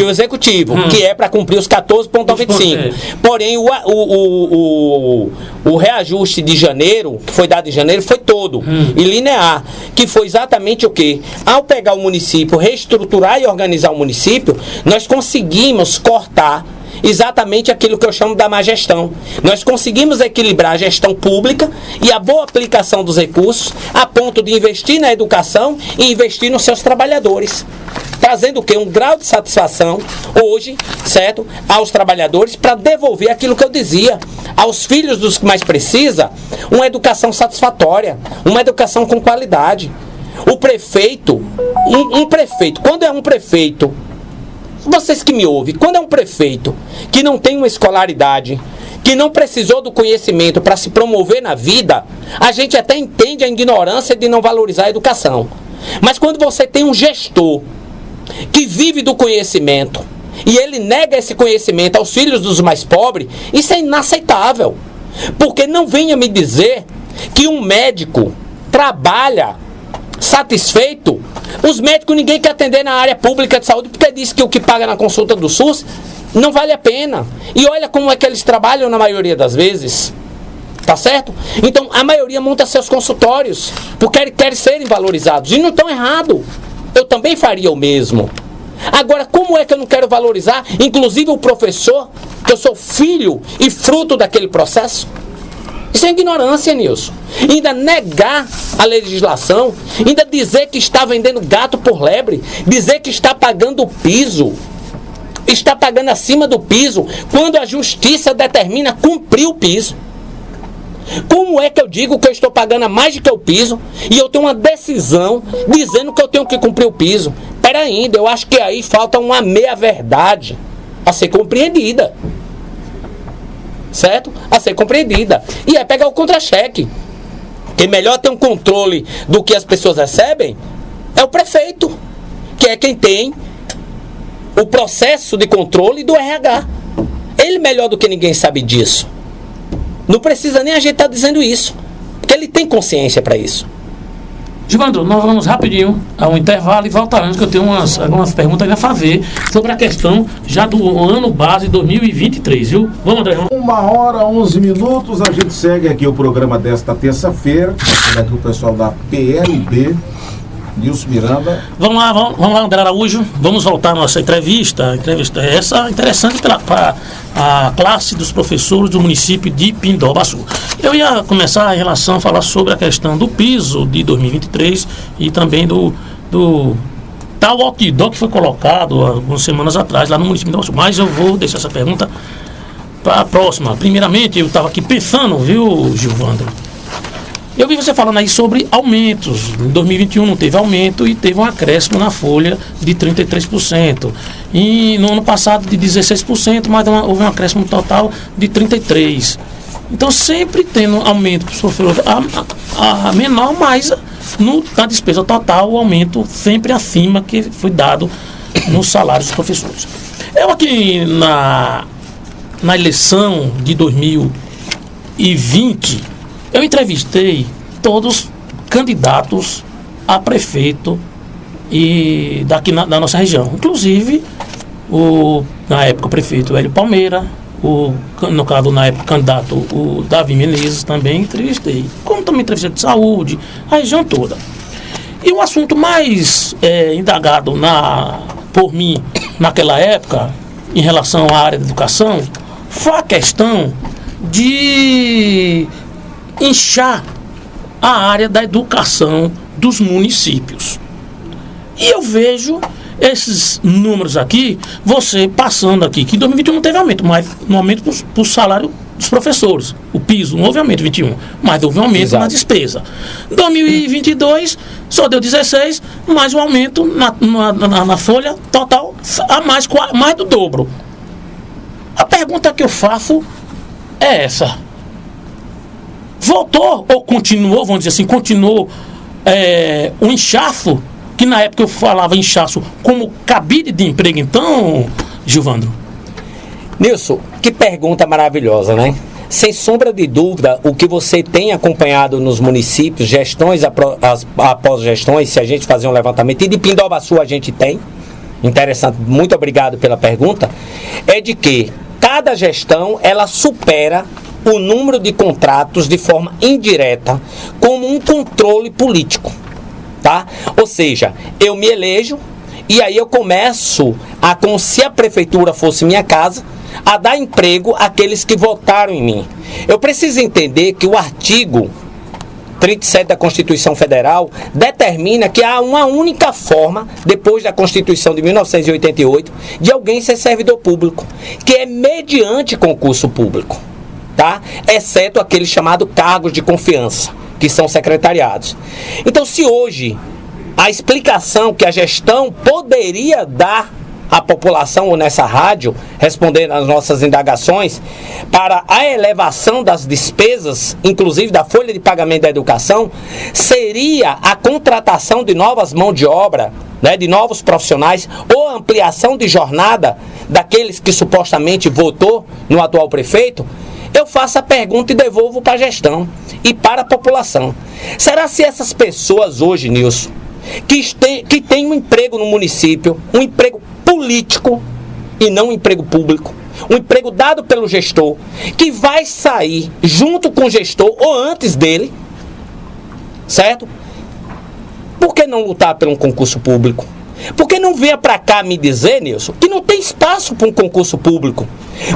executivo, que é para cumprir os 14,95%. Porém, o reajuste de janeiro, que foi dado em janeiro, foi todo, e linear, que foi exatamente o quê? Ao pegar o município, reestruturar e organizar o município, nós conseguimos cortar exatamente aquilo que eu chamo da má gestão. Nós conseguimos equilibrar a gestão pública e a boa aplicação dos recursos a ponto de investir na educação e investir nos seus trabalhadores, trazendo o quê? Um grau de satisfação hoje, certo? Aos trabalhadores, para devolver aquilo que eu dizia, aos filhos dos que mais precisam, uma educação satisfatória, uma educação com qualidade. O prefeito, um prefeito, quando é um prefeito, vocês que me ouvem, quando é um prefeito que não tem uma escolaridade, que não precisou do conhecimento para se promover na vida, a gente até entende a ignorância de não valorizar a educação. Mas quando você tem um gestor que vive do conhecimento e ele nega esse conhecimento aos filhos dos mais pobres, isso é inaceitável. Porque não venha me dizer que um médico trabalha satisfeito. Os médicos ninguém quer atender na área pública de saúde porque diz que o que paga na consulta do SUS não vale a pena. E olha como é que eles trabalham na maioria das vezes. Tá certo? Então a maioria monta seus consultórios porque querem serem valorizados. E não estão errados. Eu também faria o mesmo. Agora, como é que eu não quero valorizar, inclusive o professor, que eu sou filho e fruto daquele processo? Isso é ignorância, Nilson. Ainda negar a legislação, ainda dizer que está vendendo gato por lebre, dizer que está pagando o piso, está pagando acima do piso, quando a justiça determina cumprir o piso. Como é que eu digo que eu estou pagando a mais do que o piso e eu tenho uma decisão dizendo que eu tenho que cumprir o piso? Pera ainda, eu acho que aí falta uma meia-verdade a ser compreendida. certo? A ser compreendida. E é pegar o contra-cheque. Quem melhor tem um controle do que as pessoas recebem é o prefeito, que é quem tem o processo de controle do RH. Ele melhor do que ninguém sabe disso. Não precisa nem a gente estar dizendo isso, porque ele tem consciência para isso. Gilvandro, nós vamos rapidinho ao intervalo e voltaremos, que eu tenho algumas perguntas a fazer sobre a questão já do ano base 2023, viu? Vamos, André. 1h11, a gente segue aqui o programa desta terça-feira, aqui o pessoal da PLB, Nilson Miranda. Vamos lá, André Araújo, vamos voltar à nossa entrevista essa interessante para a classe dos professores do município de Pindobaçu. Eu ia começar em relação a falar sobre a questão do piso de 2023 e também do tal outdoor que foi colocado algumas semanas atrás lá no município de Pindobaçu, mas eu vou deixar essa pergunta para a próxima. Primeiramente, eu estava aqui pensando, viu, Gilvandro? Eu vi você falando aí sobre aumentos. Em 2021 não teve aumento e teve um acréscimo na folha de 33%. E no ano passado de 16%, mas houve um acréscimo total de 33%. Então sempre tendo aumento para os professores a menor, mas na despesa total o aumento sempre acima que foi dado nos salários dos professores. Eu aqui na eleição de 2020, eu entrevistei todos os candidatos a prefeito e daqui da nossa região. Inclusive, na época, o prefeito Hélio Palmeira, no caso, na época, candidato o Davi Menezes, também entrevistei. Como também entrevistei de saúde, a região toda. E o assunto mais indagado por mim naquela época, em relação à área da educação, foi a questão de inchar a área da educação dos municípios. E eu vejo esses números aqui, você passando aqui, que em 2021 não teve aumento, mas no aumento para o salário dos professores. O piso, não houve aumento em 2021, mas houve um aumento na despesa. Em 2022, só deu 16, mas o aumento na folha total a mais do dobro. A pergunta que eu faço é essa. Voltou ou continuou, vamos dizer assim, continuou o inchaço, que na época eu falava inchaço como cabide de emprego, então, Gilvandro? Nilson, que pergunta maravilhosa, né? Sem sombra de dúvida, o que você tem acompanhado nos municípios, gestões após gestões, se a gente fazer um levantamento, e de Pindobaçu a gente tem, interessante, muito obrigado pela pergunta, é de que cada gestão, ela supera o número de contratos de forma indireta como um controle político, tá? Ou seja, eu me elejo e aí eu começo como se a prefeitura fosse minha casa, a dar emprego àqueles que votaram em mim. Eu preciso entender que o artigo 37 da Constituição Federal determina que há uma única forma, depois da Constituição de 1988, de alguém ser servidor público, que é mediante concurso público, tá? Exceto aqueles chamados cargos de confiança, que são secretariados. Então, se hoje a explicação que a gestão poderia dar à população, ou nessa rádio, respondendo às nossas indagações, para a elevação das despesas, inclusive da folha de pagamento da educação, seria a contratação de novas mãos de obra, né, de novos profissionais, ou a ampliação de jornada daqueles que supostamente votou no atual prefeito. Eu faço a pergunta e devolvo para a gestão e para a população. Será se essas pessoas hoje, Nilson, que têm um emprego no município, um emprego político e não um emprego público, um emprego dado pelo gestor, que vai sair junto com o gestor ou antes dele, certo? Por que não lutar por um concurso público? Por que não venha para cá me dizer, Nilson, que não tem espaço para um concurso público?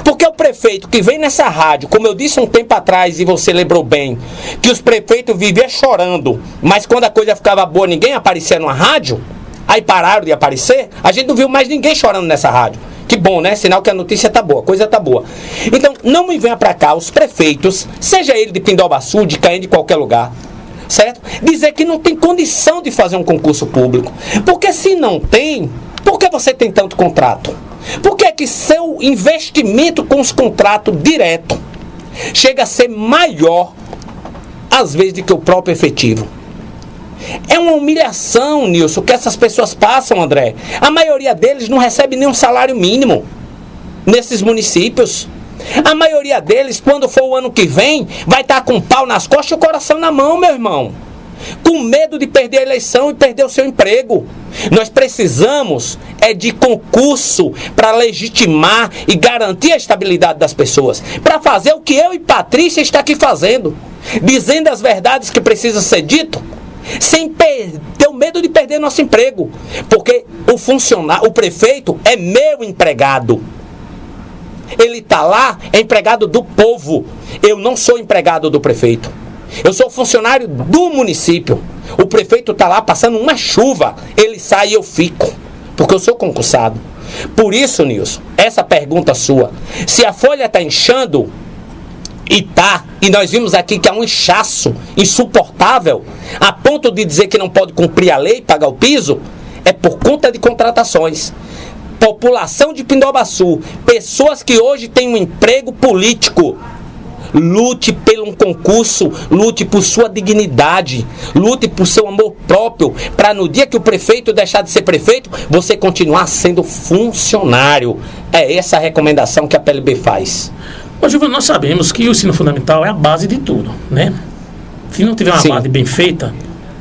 Porque o prefeito que vem nessa rádio, como eu disse um tempo atrás, e você lembrou bem, que os prefeitos viviam chorando, mas quando a coisa ficava boa, ninguém aparecia numa rádio, aí pararam de aparecer, a gente não viu mais ninguém chorando nessa rádio. Que bom, né? Sinal que a notícia tá boa, a coisa tá boa. Então, não me venha para cá os prefeitos, seja ele de Pindobaçu, de Caém, de qualquer lugar, certo? Dizer que não tem condição de fazer um concurso público. Porque se não tem, por que você tem tanto contrato? Por que é que seu investimento com os contratos direto, chega a ser maior, às vezes, do que o próprio efetivo. É uma humilhação, Nilson, que essas pessoas passam, André. A maioria deles não recebe nem um salário mínimo nesses municípios. A maioria deles, quando for o ano que vem, vai estar com o pau nas costas e o coração na mão, meu irmão. Com medo de perder a eleição e perder o seu emprego. Nós precisamos de concurso para legitimar e garantir a estabilidade das pessoas. Para fazer o que eu e Patrícia está aqui fazendo. Dizendo as verdades que precisa ser dito. Sem ter o medo de perder nosso emprego. Porque o prefeito é meu empregado. Ele está lá, é empregado do povo. Eu não sou empregado do prefeito. Eu sou funcionário do município. O prefeito está lá passando uma chuva. Ele sai e eu fico. Porque eu sou concursado. Por isso, Nilson, essa pergunta sua. Se a folha está inchando, e nós vimos aqui que há um inchaço insuportável, a ponto de dizer que não pode cumprir a lei e pagar o piso, é por conta de contratações. População de Pindobaçu, pessoas que hoje têm um emprego político, lute pelo um concurso, lute por sua dignidade, lute por seu amor próprio, para no dia que o prefeito deixar de ser prefeito, você continuar sendo funcionário. É essa a recomendação que a PLB faz. Ô, Giovanni, nós sabemos que o ensino fundamental é a base de tudo, né? Se não tiver uma base bem feita,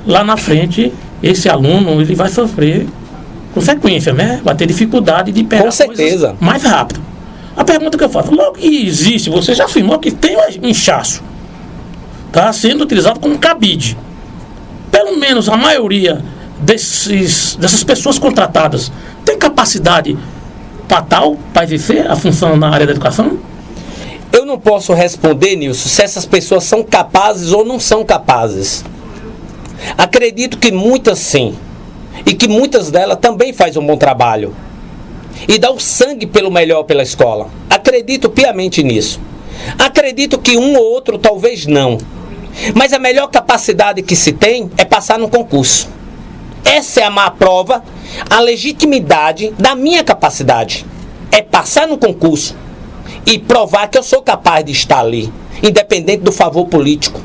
lá na frente, esse aluno ele vai sofrer consequência, né? Vai ter dificuldade de pegar coisas mais rápido. A pergunta que eu faço, logo que existe, você já afirmou que tem um inchaço, está sendo utilizado como cabide. Pelo menos a maioria dessas pessoas contratadas tem capacidade para exercer a função na área da educação? Eu não posso responder, Nilson, se essas pessoas são capazes ou não são capazes. Acredito que muitas sim. E que muitas delas também fazem um bom trabalho. E dão sangue pelo melhor pela escola. Acredito piamente nisso. Acredito que um ou outro talvez não. Mas a melhor capacidade que se tem é passar no concurso. Essa é a má prova, a legitimidade da minha capacidade. É passar no concurso e provar que eu sou capaz de estar ali, independente do favor político,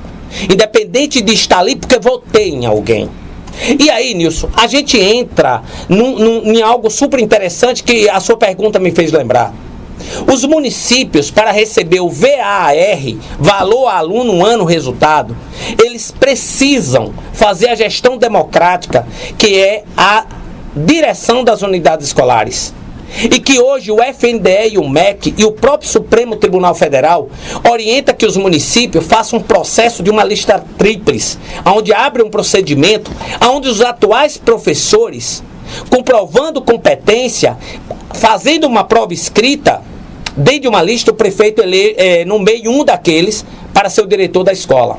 independente de estar ali porque votei em alguém. E aí, Nilson, a gente entra em algo super interessante que a sua pergunta me fez lembrar. Os municípios, para receber o VAR, Valor Aluno Ano Resultado, eles precisam fazer a gestão democrática, que é a direção das unidades escolares. E que hoje o FNDE e o MEC e o próprio Supremo Tribunal Federal orienta que os municípios façam um processo de uma lista tríplice, onde abre um procedimento, onde os atuais professores, comprovando competência, fazendo uma prova escrita, dentro de uma lista, o prefeito nomeia um daqueles para ser o diretor da escola.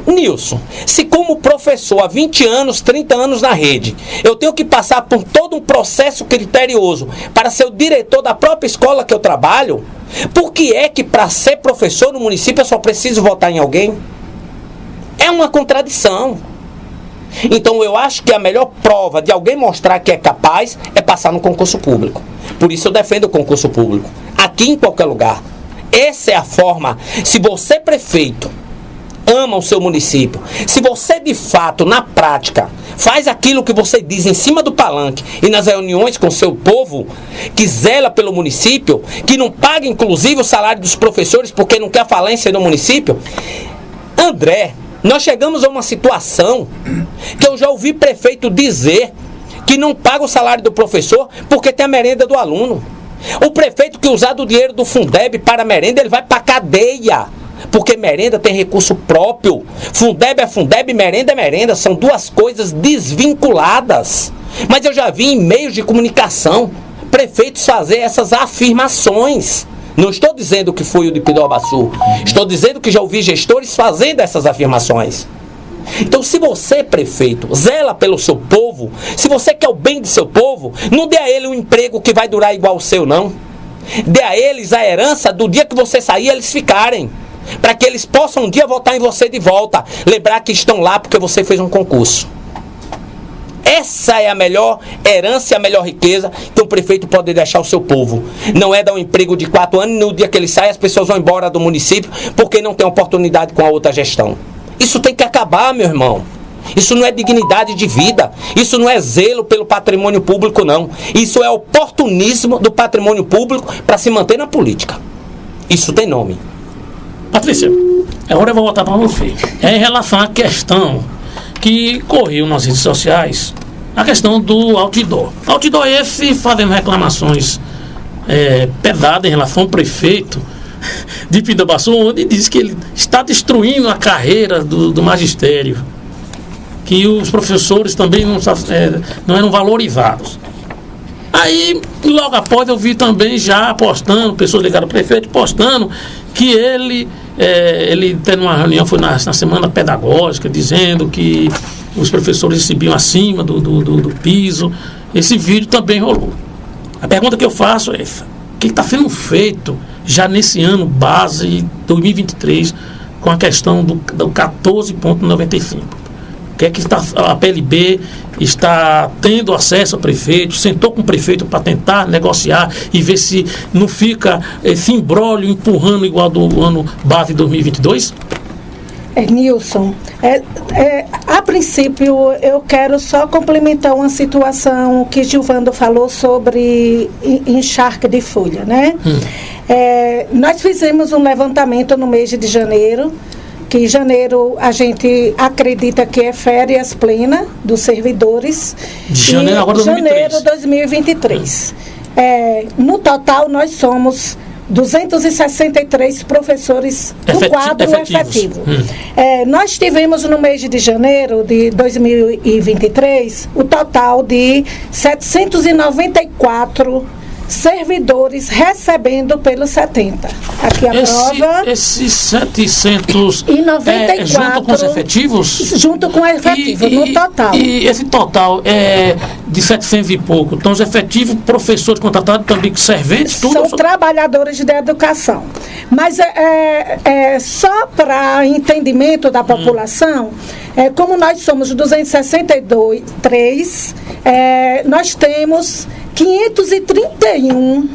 Nilson, se como professor há 20 anos, 30 anos na rede, eu tenho que passar por todo um processo criterioso para ser o diretor da própria escola que eu trabalho, por que é que para ser professor no município eu só preciso votar em alguém? É uma contradição. Então eu acho que a melhor prova de alguém mostrar que é capaz é passar no concurso público. Por isso eu defendo o concurso público, aqui em qualquer lugar. Essa é a forma. Se você, prefeito, ama o seu município, se você de fato, na prática, faz aquilo que você diz em cima do palanque e nas reuniões com o seu povo, que zela pelo município, que não paga inclusive o salário dos professores porque não quer a falência do município, André, nós chegamos a uma situação que eu já ouvi prefeito dizer que não paga o salário do professor porque tem a merenda do aluno. O prefeito que usar do dinheiro do Fundeb para a merenda, ele vai para a cadeia. Porque merenda tem recurso próprio. Fundeb é Fundeb, merenda é merenda. São duas coisas desvinculadas. Mas eu já vi em meios de comunicação prefeitos fazer essas afirmações. Não estou dizendo que foi o de Pindobaçu. Estou dizendo que já ouvi gestores fazendo essas afirmações. Então, se você, prefeito, zela pelo seu povo, se você quer o bem do seu povo, não dê a ele um emprego que vai durar igual o seu, não. Dê a eles a herança do dia que você sair, eles ficarem. Para que eles possam um dia votar em você de volta. Lembrar que estão lá porque você fez um concurso. Essa é a melhor herança e a melhor riqueza que um prefeito pode deixar ao seu povo. Não é dar um emprego de 4 anos e no dia que ele sai as pessoas vão embora do município porque não tem oportunidade com a outra gestão. Isso tem que acabar, meu irmão. Isso não é dignidade de vida. Isso não é zelo pelo patrimônio público, não. Isso é oportunismo do patrimônio público para se manter na política. Isso tem nome. Patrícia, agora eu vou voltar para você. É em relação à questão que correu nas redes sociais, a questão do outdoor. Outdoor esse fazendo reclamações pesadas em relação ao prefeito de Pindabaçu, onde diz que ele está destruindo a carreira do magistério, que os professores também não eram valorizados. Aí, logo após, eu vi também já postando, pessoas ligadas ao prefeito, postando que ele tendo uma reunião, foi na semana pedagógica, dizendo que os professores recebiam acima do piso. Esse vídeo também rolou. A pergunta que eu faço é essa: o que está sendo feito já nesse ano base 2023 com a questão do 14,95? O que é que a PLB está tendo acesso ao prefeito, sentou com o prefeito para tentar negociar e ver se não fica esse imbróglio empurrando igual do ano base 2022? Nilson, a princípio eu quero só complementar uma situação que Gilvando falou sobre encharque de folha, né? Nós fizemos um levantamento no mês de janeiro, que em janeiro a gente acredita que é férias plena dos servidores. De janeiro agora 2023. Janeiro 2023. No total, nós somos 263 professores do quadro efetivo. Nós tivemos no mês de janeiro de 2023 o total de 794 servidores recebendo pelos 70. Aqui a prova. Esses 794 junto com os efetivos? Junto com efetivos, no total. E esse total é de 700 e pouco. Então, os efetivos, professores contratados, também serventes, tudo? São trabalhadores da educação. Mas só para entendimento da população, como nós somos 263, nós temos 531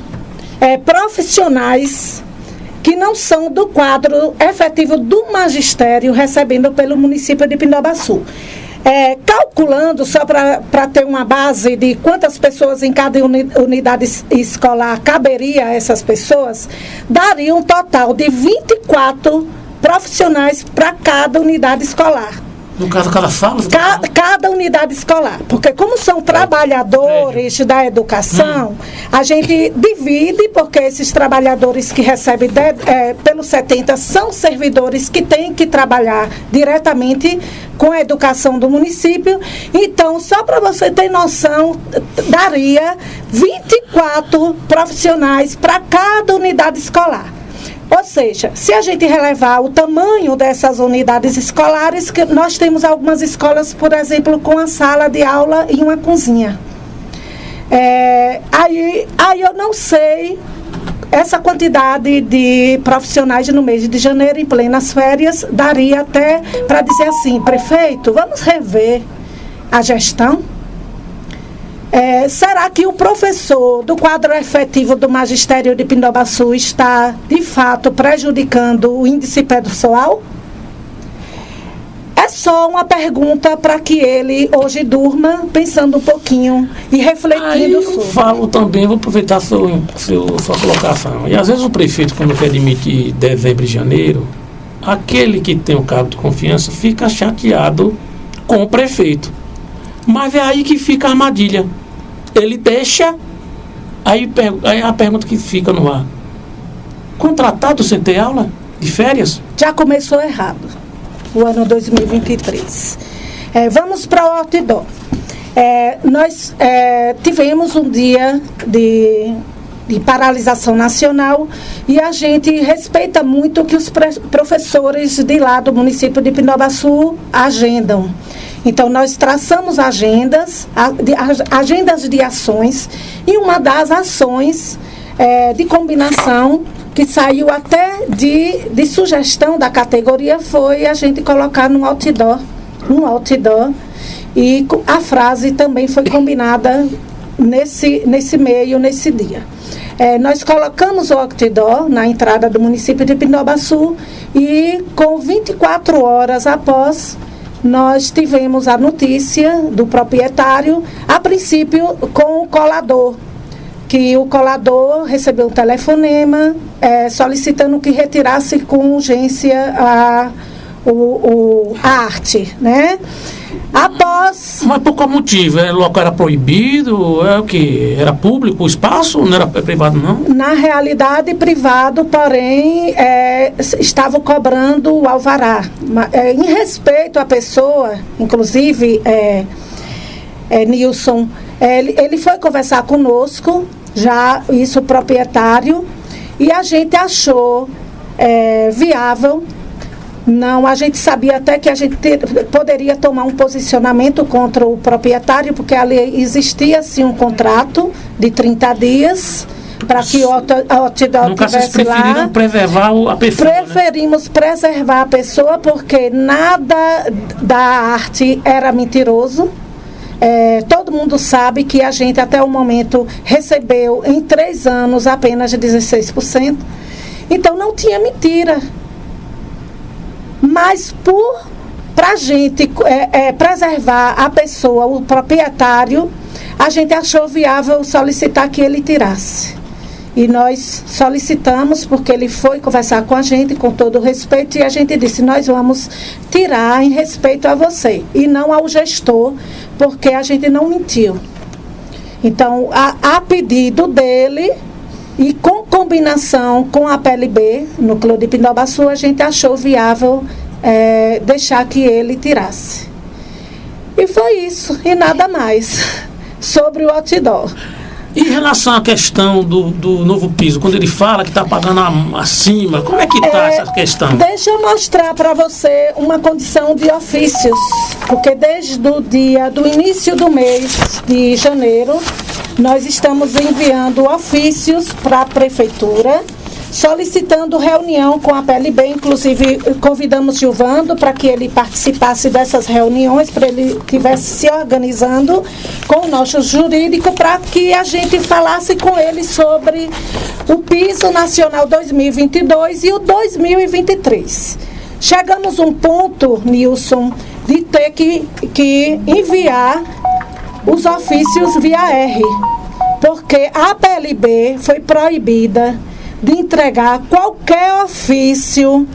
profissionais que não são do quadro efetivo do magistério recebendo pelo município de Pindabaçu. Calculando, só para ter uma base de quantas pessoas em cada unidade escolar caberia a essas pessoas, daria um total de 24 profissionais para cada unidade escolar. No caso, cada sala? Cada unidade escolar. Porque como são trabalhadores da educação, a gente divide, porque esses trabalhadores que recebem pelos 70 são servidores que têm que trabalhar diretamente com a educação do município. Então, só para você ter noção, daria 24 profissionais para cada unidade escolar. Ou seja, se a gente relevar o tamanho dessas unidades escolares, que nós temos algumas escolas, por exemplo, com a sala de aula e uma cozinha. Aí eu não sei essa quantidade de profissionais no mês de janeiro, em plenas férias, daria até para dizer assim: prefeito, vamos rever a gestão? Será que o professor do quadro efetivo do magistério de Pindabaçu está, de fato, prejudicando o índice pessoal? É só uma pergunta para que ele hoje durma pensando um pouquinho e refletindo sobre. Eu falo também, vou aproveitar sua colocação. E às vezes o prefeito, quando quer demitir dezembro e janeiro, aquele que tem o cargo de confiança fica chateado com o prefeito. Mas é aí que fica a armadilha. Ele deixa, aí a pergunta que fica no ar: contratado sem ter aula de férias? Já começou errado o ano 2023. Vamos para o outdoor. Nós tivemos um dia de paralisação nacional e a gente respeita muito o que os professores de lá do município de Pindabaçu agendam. Então, nós traçamos agendas de ações, e uma das ações de combinação que saiu até de sugestão da categoria foi a gente colocar um outdoor e a frase também foi combinada nesse meio, nesse dia. Nós colocamos o outdoor na entrada do município de Pindobaçu e com 24 horas após, nós tivemos a notícia do proprietário, a princípio com o colador, que o colador recebeu um telefonema solicitando que retirasse com urgência a arte, né? Mas por qual motivo? O local era proibido? É o quê? Era público o espaço? Não era privado, não? Na realidade, privado, porém, estava cobrando o alvará. Em respeito à pessoa, inclusive, Nilson, ele foi conversar conosco, já isso o proprietário, e a gente achou viável. Não, a gente sabia até que a gente poderia tomar um posicionamento contra o proprietário, porque ali existia sim um contrato de 30 dias para que o outdoor nunca vocês estivesse lá. preferiram preservar a pessoa, Preferimos preservar a pessoa, porque nada da arte era mentiroso. Todo mundo sabe que a gente até o momento recebeu em 3 anos apenas 16%. Então não tinha mentira. Mas para a gente preservar a pessoa, o proprietário, a gente achou viável solicitar que ele tirasse. E nós solicitamos, porque ele foi conversar com a gente com todo o respeito, e a gente disse, nós vamos tirar em respeito a você, e não ao gestor, porque a gente não mentiu. Então, a pedido dele, e com combinação com a PLB, Núcleo de Pindobaçu, a gente achou viável deixar que ele tirasse. E foi isso, e nada mais, sobre o outdoor. Em relação à questão do novo piso, quando ele fala que está pagando acima, como é que está essa questão? Deixa eu mostrar para você uma condição de ofícios, porque desde do início do mês de janeiro, nós estamos enviando ofícios para a prefeitura, solicitando reunião com a PLB, inclusive convidamos Gilvando para que ele participasse dessas reuniões, para ele estivesse se organizando com o nosso jurídico, para que a gente falasse com ele sobre o piso nacional 2022 e o 2023. Chegamos a um ponto, Nilson, de ter que enviar os ofícios via R, porque a PLB foi proibida de entregar qualquer ofício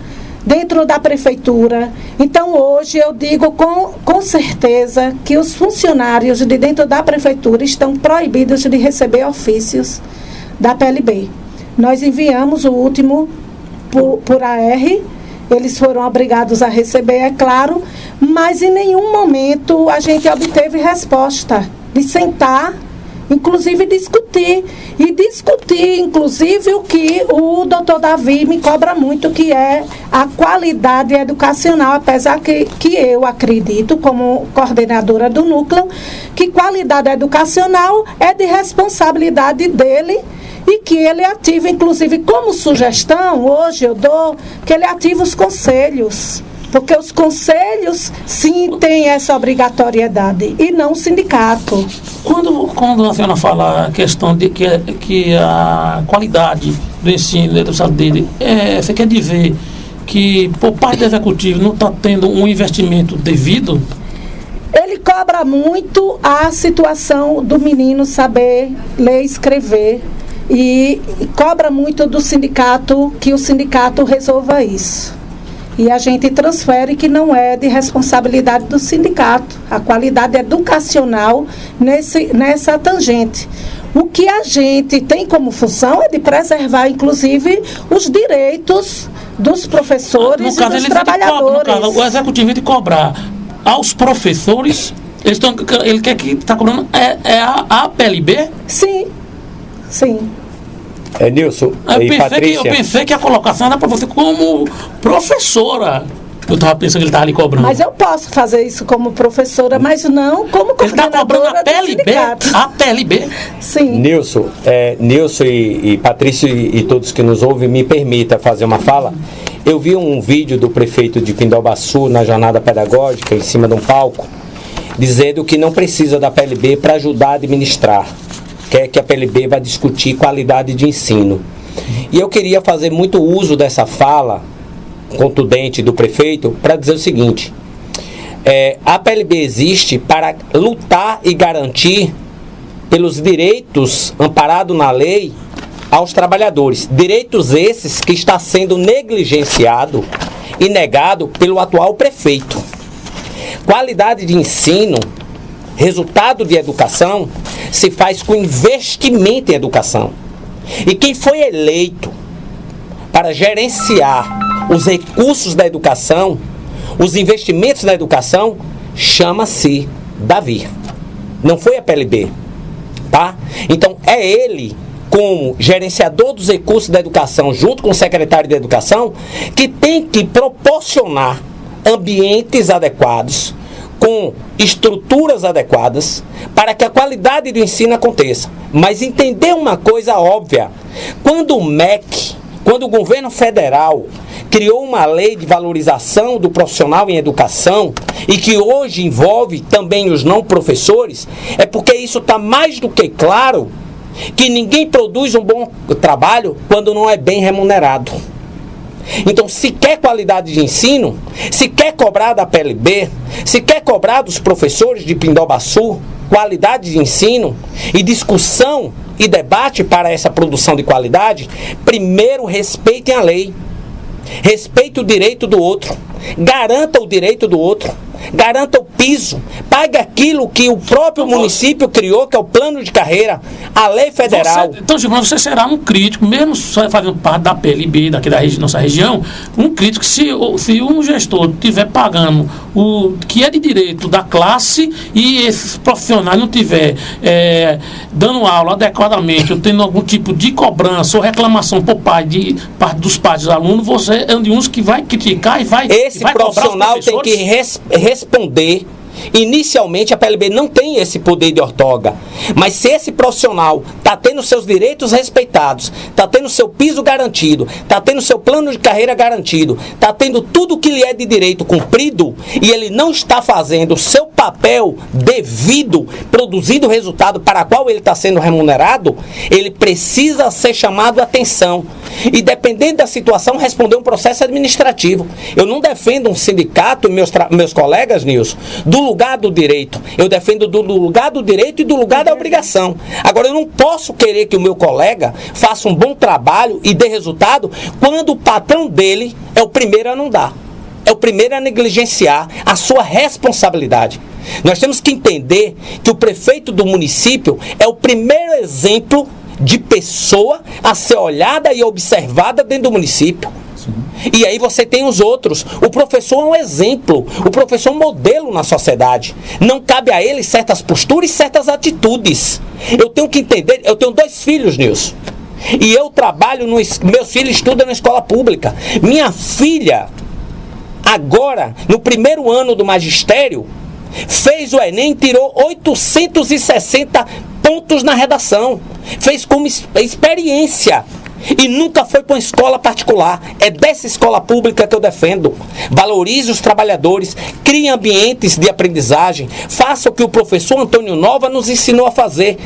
dentro da prefeitura. Então, hoje, eu digo com certeza que os funcionários de dentro da prefeitura estão proibidos de receber ofícios da PLB. Nós enviamos o último por AR, eles foram obrigados a receber, é claro, mas em nenhum momento a gente obteve resposta de sentar, inclusive discutir, inclusive, o que o doutor Davi me cobra muito, que é a qualidade educacional, apesar que eu acredito, como coordenadora do núcleo, que qualidade educacional é de responsabilidade dele, e que ele ativa, inclusive, como sugestão, hoje eu dou, que ele ativa os conselhos. Porque os conselhos, sim, têm essa obrigatoriedade, e não o sindicato. Quando a senhora fala a questão de que a qualidade do ensino da educação dele, você quer dizer que, por parte do executivo, não está tendo um investimento devido? Ele cobra muito a situação do menino saber ler e escrever, e cobra muito do sindicato, que o sindicato resolva isso. E a gente transfere que não é de responsabilidade do sindicato. A qualidade educacional nessa tangente. O que a gente tem como função é de preservar, inclusive, os direitos dos professores e dos trabalhadores. No caso, o executivo de cobrar aos professores, ele quer que está cobrando a PLB? Sim, sim. Nilson e Patrícia. Eu pensei que a colocação era para você como professora. Eu estava pensando que ele estava ali cobrando. Mas eu posso fazer isso como professora, mas não como coordenadora. Ele está cobrando a PLB? A PLB? Sim. Nilson e Patrícia e todos que nos ouvem, me permita fazer uma fala. Eu vi um vídeo do prefeito de Pindobaçu na jornada pedagógica, em cima de um palco, dizendo que não precisa da PLB para ajudar a administrar. Quer que a PLB vá discutir qualidade de ensino. E eu queria fazer muito uso dessa fala contundente do prefeito para dizer o seguinte: a PLB existe para lutar e garantir pelos direitos amparados na lei aos trabalhadores. Direitos esses que está sendo negligenciado e negado pelo atual prefeito. Qualidade de ensino, resultado de educação, se faz com investimento em educação. E quem foi eleito para gerenciar os recursos da educação, os investimentos na educação, chama-se Davi. Não foi a PLB, tá? Então é ele, como gerenciador dos recursos da educação, junto com o secretário de educação, que tem que proporcionar ambientes adequados, com estruturas adequadas, para que a qualidade do ensino aconteça. Mas entender uma coisa óbvia: quando o MEC, quando o governo federal criou uma lei de valorização do profissional em educação, e que hoje envolve também os não professores, é porque isso está mais do que claro que ninguém produz um bom trabalho quando não é bem remunerado. Então, se quer qualidade de ensino, se quer cobrar da PLB, se quer cobrar dos professores de Pindobaçu qualidade de ensino e discussão e debate para essa produção de qualidade, primeiro respeitem a lei, respeite o direito do outro, garanta o direito do outro, garanta o piso, pague aquilo que o próprio município criou, que é o plano de carreira, a lei federal. Então, Gilmar, você será um crítico, mesmo só fazendo parte da PLB, daqui da nossa região, um crítico se um gestor estiver pagando o que é de direito da classe e esses profissionais não estiver dando aula adequadamente, ou tendo algum tipo de cobrança ou reclamação por parte dos pais dos alunos, você é um de uns que vai criticar e vai esse vai profissional tem que responder. Inicialmente a PLB não tem esse poder de ortoga, mas se esse profissional está tendo seus direitos respeitados, está tendo seu piso garantido, está tendo seu plano de carreira garantido, está tendo tudo que lhe é de direito cumprido, e ele não está fazendo o seu papel devido, produzindo o resultado para qual ele está sendo remunerado, ele precisa ser chamado a atenção e, dependendo da situação, responder um processo administrativo. Eu não defendo um sindicato, meus colegas, Nilson, do lugar do direito. Eu defendo do lugar do direito e do lugar da obrigação. Agora, eu não posso querer que o meu colega faça um bom trabalho e dê resultado quando o patrão dele é o primeiro a não dar. É o primeiro a negligenciar a sua responsabilidade. Nós temos que entender que o prefeito do município é o primeiro exemplo de pessoa a ser olhada e observada dentro do município. E aí você tem os outros. O professor é um exemplo, o professor é um modelo na sociedade. Não cabe a ele certas posturas e certas atitudes. Eu tenho que entender, eu tenho 2 filhos, Nilson, e eu trabalho, meus filhos estudam na escola pública. Minha filha, agora, no primeiro ano do magistério, fez o Enem, tirou 860 pontos na redação. Fez como experiência. E nunca foi para uma escola particular. É dessa escola pública que eu defendo. Valorize os trabalhadores, crie ambientes de aprendizagem, faça o que o professor Antônio Nova nos ensinou a fazer.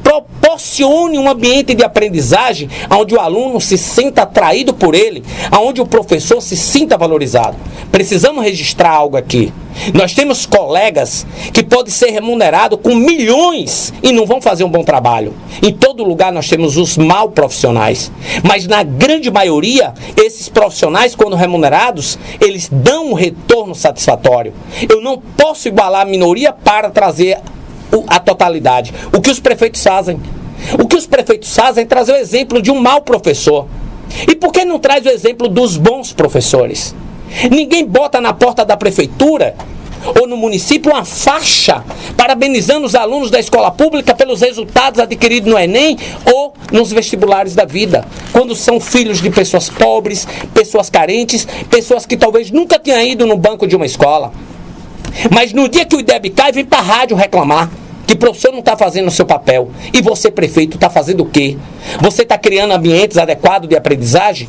Proporcione um ambiente de aprendizagem onde o aluno se sinta atraído por ele, onde o professor se sinta valorizado. Precisamos registrar algo aqui. Nós temos colegas que podem ser remunerados com milhões e não vão fazer um bom trabalho. Em todo lugar nós temos os mal profissionais, mas na grande maioria, esses profissionais, quando remunerados, eles dão um retorno satisfatório. Eu não posso igualar a minoria para trazer a totalidade. O que os prefeitos fazem? O que os prefeitos fazem é trazer o exemplo de um mau professor. E por que não traz o exemplo dos bons professores? Ninguém bota na porta da prefeitura ou no município uma faixa parabenizando os alunos da escola pública pelos resultados adquiridos no Enem ou nos vestibulares da vida, quando são filhos de pessoas pobres, pessoas carentes, pessoas que talvez nunca tenham ido no banco de uma escola. Mas no dia que o IDEB cai, vem para a rádio reclamar que o professor não está fazendo o seu papel. E você, prefeito, está fazendo o quê? Você está criando ambientes adequados de aprendizagem?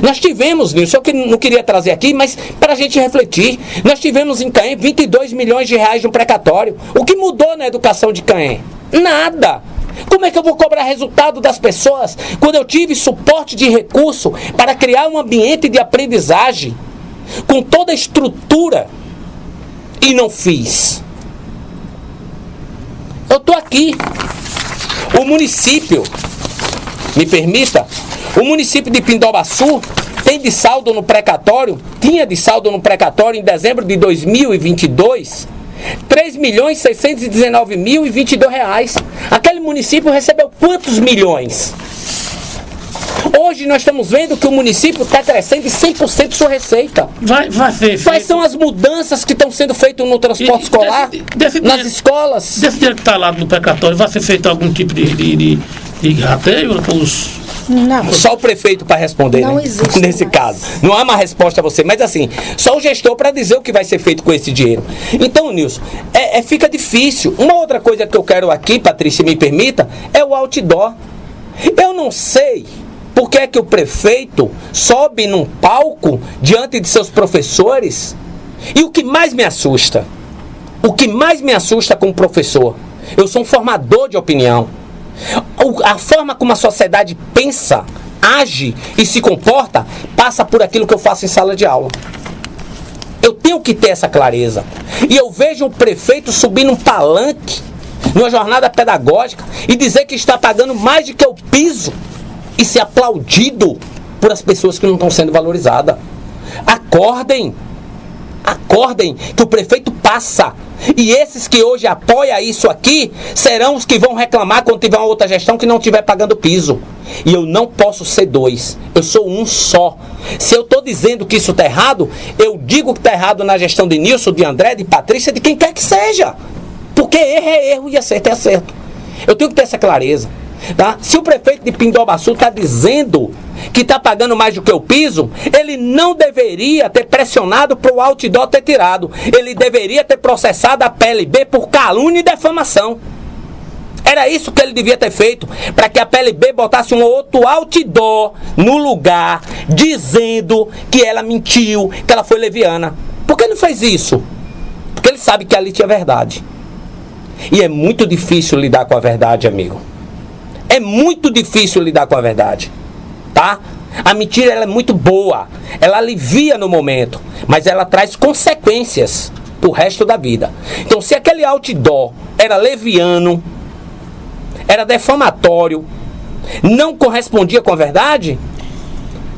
Nós tivemos, Nilson, eu que não queria trazer aqui, mas para a gente refletir, nós tivemos em Caém 22 milhões de reais no precatório. O que mudou na educação de Caém? Nada. Como é que eu vou cobrar resultado das pessoas quando eu tive suporte de recurso para criar um ambiente de aprendizagem com toda a estrutura e não fiz? Eu estou aqui. O município, me permita, o município de Pindobaçu tem de saldo no precatório, tinha de saldo no precatório em dezembro de 2022, R$3.619.022. Aquele município recebeu quantos milhões? Hoje nós estamos vendo que o município está crescendo em 100% sua receita. Quais são as mudanças que estão sendo feitas no transporte escolar, nas escolas? Desse dinheiro que está lá no precatório, vai ser feito algum tipo de rateio para os... Não. Só o prefeito para responder, não, né? Existe nesse mais. caso. Não há uma resposta a você, mas assim, só o gestor para dizer o que vai ser feito com esse dinheiro. Então, Nilson, fica difícil. Uma outra coisa que eu quero aqui, Patrícia, me permita, é o outdoor. Eu não sei por que é que o prefeito sobe num palco diante de seus professores. E o que mais me assusta como professor, eu sou um formador de opinião. A forma como a sociedade pensa, age e se comporta passa por aquilo que eu faço em sala de aula. Eu tenho que ter essa clareza. E eu vejo o prefeito subir num palanque, numa jornada pedagógica, e dizer que está pagando mais do que o piso e ser aplaudido por as pessoas que não estão sendo valorizadas. Acordem, que o prefeito passa. E esses que hoje apoiam isso aqui serão os que vão reclamar quando tiver uma outra gestão que não estiver pagando piso. E eu não posso ser dois, eu sou um só. Se eu estou dizendo que isso está errado, eu digo que está errado na gestão de Nilson, de André, de Patrícia, de quem quer que seja. Porque erro é erro e acerto é acerto. Eu tenho que ter essa clareza. Tá? Se o prefeito de Pindobaçu está dizendo que está pagando mais do que o piso, ele não deveria ter pressionado para o outdoor ter tirado. Ele deveria ter processado a PLB por calúnia e defamação. Era isso que ele devia ter feito, para que a PLB botasse um outro outdoor no lugar, dizendo que ela mentiu, que ela foi leviana. Por que não fez isso? Porque ele sabe que ali tinha verdade. E é muito difícil lidar com a verdade, amigo. É muito difícil lidar com a verdade, tá? A mentira, ela é muito boa, ela alivia no momento, mas ela traz consequências pro resto da vida. Então, se aquele outdoor era leviano, era defamatório, não correspondia com a verdade,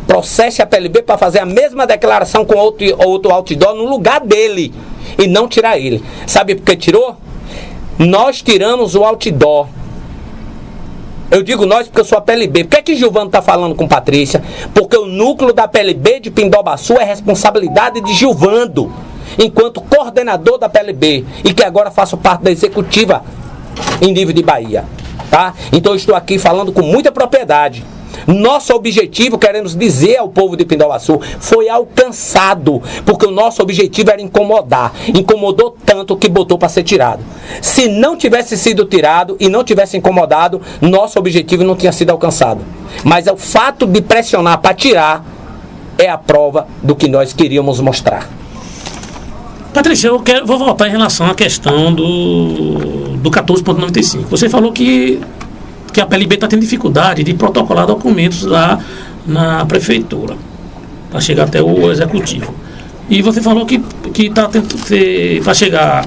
processe a PLB para fazer a mesma declaração com outro outdoor no lugar dele e não tirar ele. Sabe por que tirou? Nós tiramos o outdoor. Eu digo nós porque eu sou a PLB. Por que é que Gilvando está falando com Patrícia? Porque o núcleo da PLB de Pindobaçu é responsabilidade de Gilvando, enquanto coordenador da PLB, e que agora faço parte da executiva em nível de Bahia. Tá? Então eu estou aqui falando com muita propriedade. Nosso objetivo, queremos dizer ao povo de Pindobaçu, foi alcançado, porque o nosso objetivo era incomodar. Incomodou tanto que botou para ser tirado. Se não tivesse sido tirado e não tivesse incomodado, nosso objetivo não tinha sido alcançado. Mas o fato de pressionar para tirar é a prova do que nós queríamos mostrar. Patrícia, vou voltar em relação à questão do 14.95. Você falou que a PLB está tendo dificuldade de protocolar documentos lá na prefeitura para chegar até o executivo. E você falou que está tendo para chegar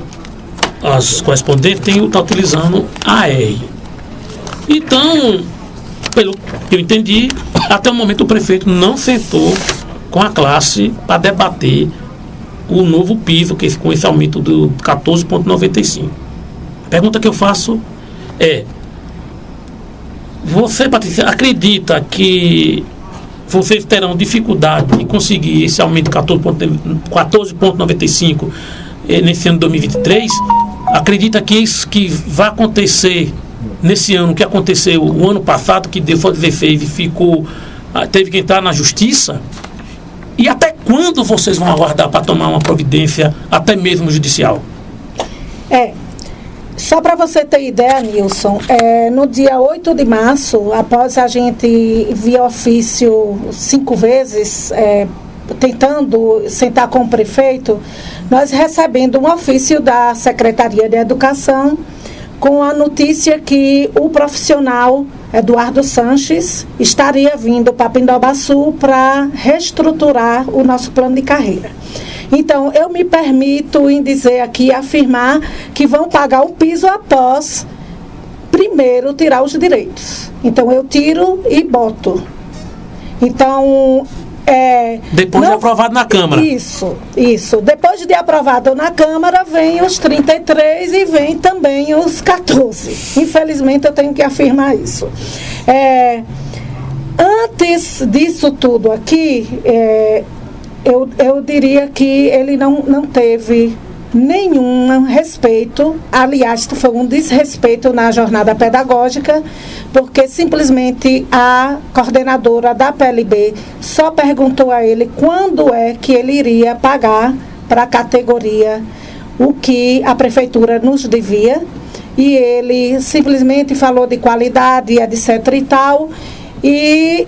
as correspondentes está utilizando a AR. Então, pelo que eu entendi, até o momento o prefeito não sentou com a classe para debater o novo piso, que com esse aumento do 14.95. A pergunta que eu faço é: você, Patrícia, acredita que vocês terão dificuldade de conseguir esse aumento de 14.95 nesse ano de 2023? Acredita que isso que vai acontecer nesse ano, que aconteceu o ano passado, que foi 16 e teve que entrar na justiça? E até quando vocês vão aguardar para tomar uma providência, até mesmo judicial? Só para você ter ideia, Nilson, no dia 8 de março, após a gente via ofício 5 vezes, tentando sentar com o prefeito, nós recebendo um ofício da Secretaria de Educação com a notícia que o profissional Eduardo Sanches estaria vindo para Pindobaçu para reestruturar o nosso plano de carreira. Então, eu me permito em dizer aqui, afirmar que vão pagar o piso após primeiro tirar os direitos. Então, eu tiro e boto. Então, depois de aprovado na Câmara. Isso. Depois de aprovado na Câmara, vem os 33 e vem também os 14. Infelizmente, eu tenho que afirmar isso. Antes disso tudo aqui, eu diria que ele não teve nenhum respeito, aliás, foi um desrespeito na jornada pedagógica, porque simplesmente a coordenadora da PLB só perguntou a ele quando é que ele iria pagar para a categoria o que a prefeitura nos devia, e ele simplesmente falou de qualidade, etc. e tal, e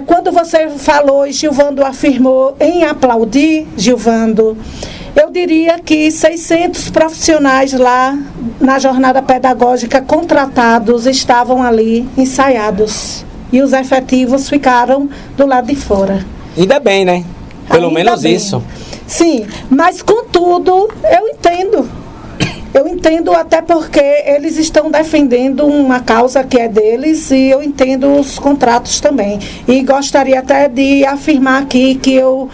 quando você falou e Gilvando afirmou em aplaudir, Gilvando, eu diria que 600 profissionais lá na jornada pedagógica contratados estavam ali ensaiados. E os efetivos ficaram do lado de fora. Ainda bem, né? Pelo menos bem. Isso. Sim, mas contudo, eu entendo. Eu entendo até porque eles estão defendendo uma causa que é deles e eu entendo os contratos também. E gostaria até de afirmar aqui que eu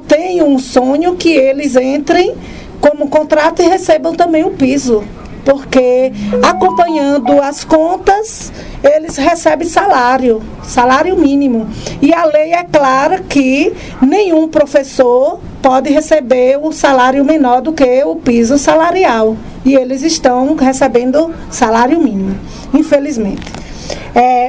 tenho um sonho que eles entrem como contrato e recebam também o piso. Porque acompanhando as contas, eles recebem salário mínimo. E a lei é clara que nenhum professor pode receber o salário menor do que o piso salarial. E eles estão recebendo salário mínimo, infelizmente.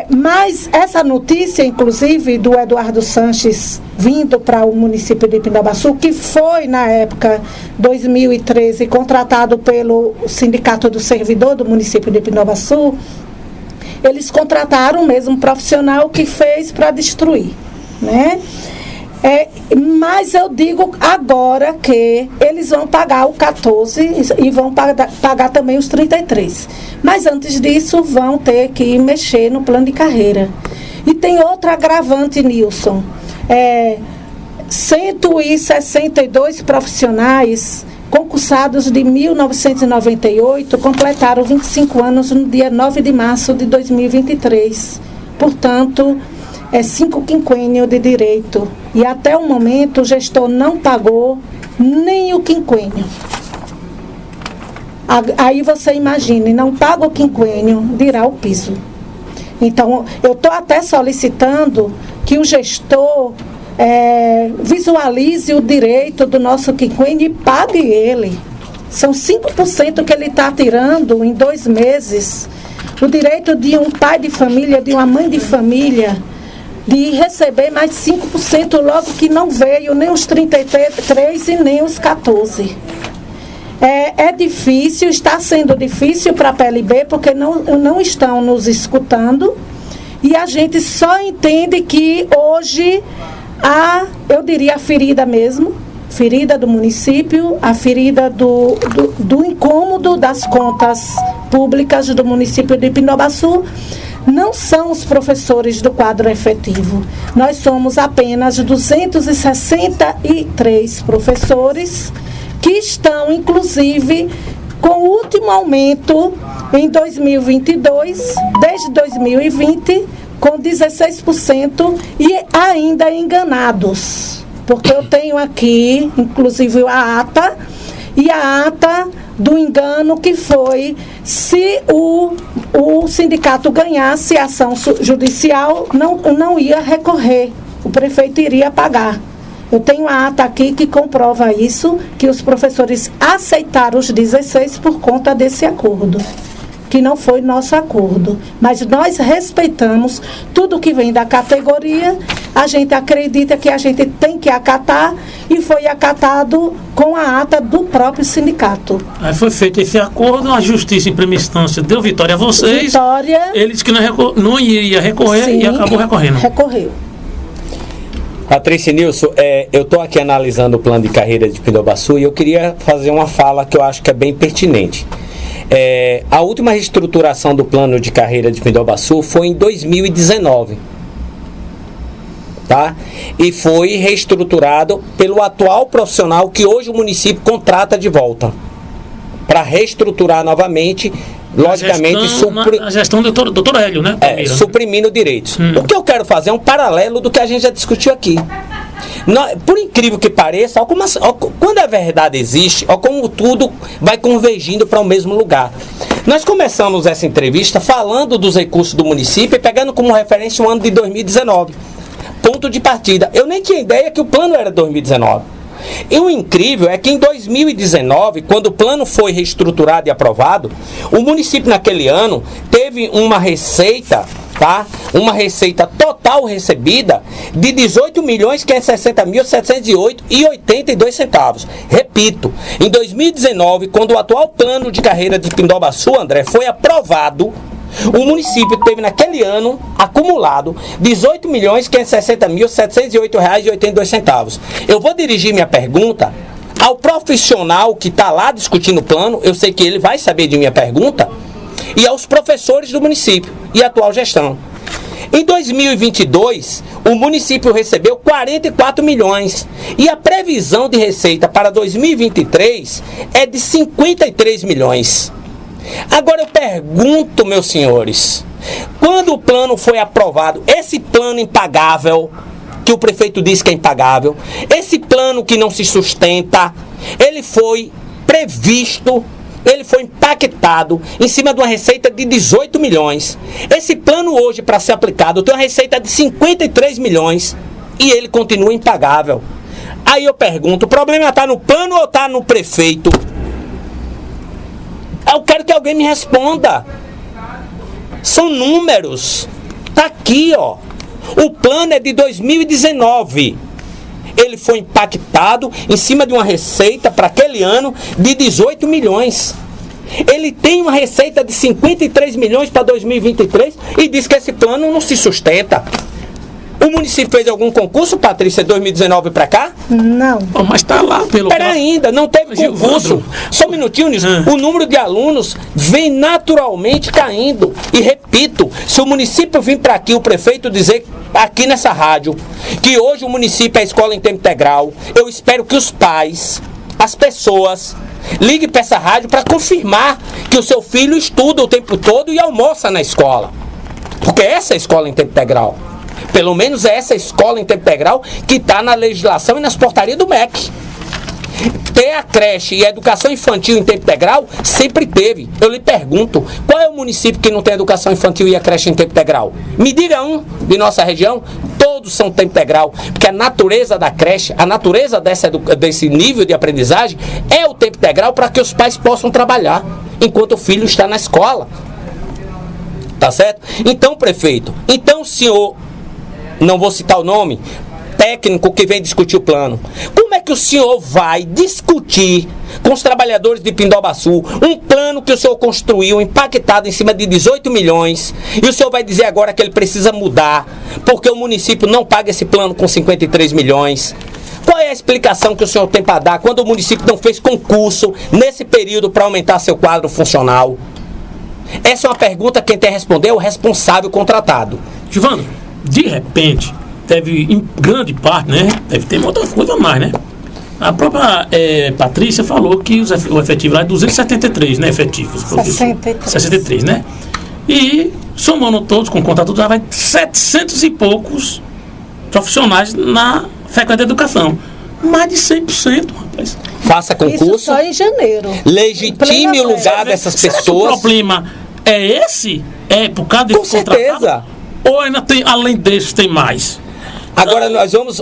Mas essa notícia, inclusive, do Eduardo Sanches vindo para o município de Pindobaçu, que foi, na época, 2013, contratado pelo Sindicato do Servidor do município de Pindobaçu, eles contrataram o mesmo profissional que fez para destruir, né? Mas eu digo agora que eles vão pagar o 14 e vão pagar também os 33. Mas antes disso vão ter que mexer no plano de carreira. E tem outro agravante, Nilson. 162 profissionais concursados de 1998 completaram 25 anos no dia 9 de março de 2023. Portanto, 5 quinquênios de direito. E até o momento o gestor não pagou nem o quinquênio. Aí você imagine, não paga o quinquênio, dirá o piso. Então, eu estou até solicitando que o gestor visualize o direito do nosso quinquênio e pague ele. São 5% que ele está tirando em 2 meses. O direito de um pai de família, de uma mãe de família, de receber mais 5% logo que não veio nem os 33 e nem os 14. É difícil, está sendo difícil para a PLB, porque não estão nos escutando, e a gente só entende que hoje eu diria a ferida mesmo, ferida do município, a ferida do incômodo das contas públicas do município de Pindobaçu, não são os professores do quadro efetivo. Nós somos apenas 263 professores que estão, inclusive, com o último aumento em 2022, desde 2020, com 16% e ainda enganados. Porque eu tenho aqui, inclusive, a ata do engano que foi, se o sindicato ganhasse a ação judicial, não ia recorrer, o prefeito iria pagar. Eu tenho a ata aqui que comprova isso, que os professores aceitaram os 16 por conta desse acordo, que não foi nosso acordo. Mas nós respeitamos tudo que vem da categoria, a gente acredita que a gente tem que acatar e foi acatado com a ata do próprio sindicato. Aí foi feito esse acordo, a justiça em primeira instância deu vitória a vocês. Vitória. Ele disse que não iria recorrer. Sim, e acabou recorrendo. Recorreu. Patrícia e Nilson, eu estou aqui analisando o plano de carreira de Pindobaçu e eu queria fazer uma fala que eu acho que é bem pertinente. A última reestruturação do plano de carreira de Pindobaçu foi em 2019. Tá? E foi reestruturado pelo atual profissional que hoje o município contrata de volta para reestruturar novamente, logicamente a gestão do doutor Hélio, né? Suprimindo direitos. O que eu quero fazer é um paralelo do que a gente já discutiu aqui. Por incrível que pareça, quando a verdade existe, como tudo vai convergindo para o mesmo lugar. Nós começamos essa entrevista falando dos recursos do município e pegando como referência o ano de 2019. Ponto de partida. Eu nem tinha ideia que o plano era 2019. E o incrível é que em 2019, quando o plano foi reestruturado e aprovado, o município naquele ano teve uma receita, tá? Uma receita total recebida de 18.560.708,82. Repito, em 2019, quando o atual plano de carreira de Pindobaçu, André, foi aprovado, o município teve naquele ano acumulado R$18.560.708,82. Eu vou dirigir minha pergunta ao profissional que está lá discutindo o plano, eu sei que ele vai saber de minha pergunta, e aos professores do município e atual gestão. Em 2022, o município recebeu 44 milhões e a previsão de receita para 2023 é de 53 milhões. Agora eu pergunto, meus senhores, quando o plano foi aprovado, esse plano impagável, que o prefeito disse que é impagável, esse plano que não se sustenta, ele foi previsto, ele foi impactado em cima de uma receita de 18 milhões. Esse plano hoje, para ser aplicado, tem uma receita de 53 milhões e ele continua impagável. Aí eu pergunto, o problema está no plano ou está no prefeito? Eu quero que alguém me responda. São números. Tá aqui, ó. O plano é de 2019. Ele foi impactado em cima de uma receita para aquele ano de 18 milhões. Ele tem uma receita de 53 milhões para 2023 e diz que esse plano não se sustenta. O município fez algum concurso, Patrícia, de 2019 para cá? Não. Oh, mas está lá pelo... Espera ainda, não teve concurso. Só um minutinho, Nilson. O número de alunos vem naturalmente caindo. E repito, se o município vir para aqui, o prefeito dizer aqui nessa rádio, que hoje o município é escola em tempo integral, eu espero que os pais, as pessoas, liguem para essa rádio para confirmar que o seu filho estuda o tempo todo e almoça na escola. Porque essa é a escola em tempo integral. Pelo menos é essa escola em tempo integral que está na legislação e nas portarias do MEC. Ter a creche e a educação infantil em tempo integral sempre teve. Eu lhe pergunto, qual é o município que não tem educação infantil e a creche em tempo integral? Me diga um de nossa região. Todos são tempo integral, porque a natureza da creche, a natureza desse nível de aprendizagem é o tempo integral para que os pais possam trabalhar enquanto o filho está na escola. Tá certo? Então, prefeito, o senhor, não vou citar o nome, técnico que vem discutir o plano, como é que o senhor vai discutir com os trabalhadores de Pindobaçu um plano que o senhor construiu, impactado em cima de 18 milhões, e o senhor vai dizer agora que ele precisa mudar, porque o município não paga esse plano com 53 milhões? Qual é a explicação que o senhor tem para dar quando o município não fez concurso nesse período para aumentar seu quadro funcional? Essa é uma pergunta, quem tem que responder é o responsável contratado. Givandro, de repente, teve em grande parte, né? Deve ter outra coisa a mais, né? A própria Patrícia falou que o efetivo lá é 273, né? Efetivos. 63, né? E somando todos, com conta tudo, já vai 700 e poucos profissionais na frequência da educação. Mais de 100%, rapaz. Faça concurso. Isso só em janeiro. Legitime o lugar dessas pessoas. O problema é esse? É por causa desse contratado? Com certeza. Ou ainda tem, além desses, tem mais? Agora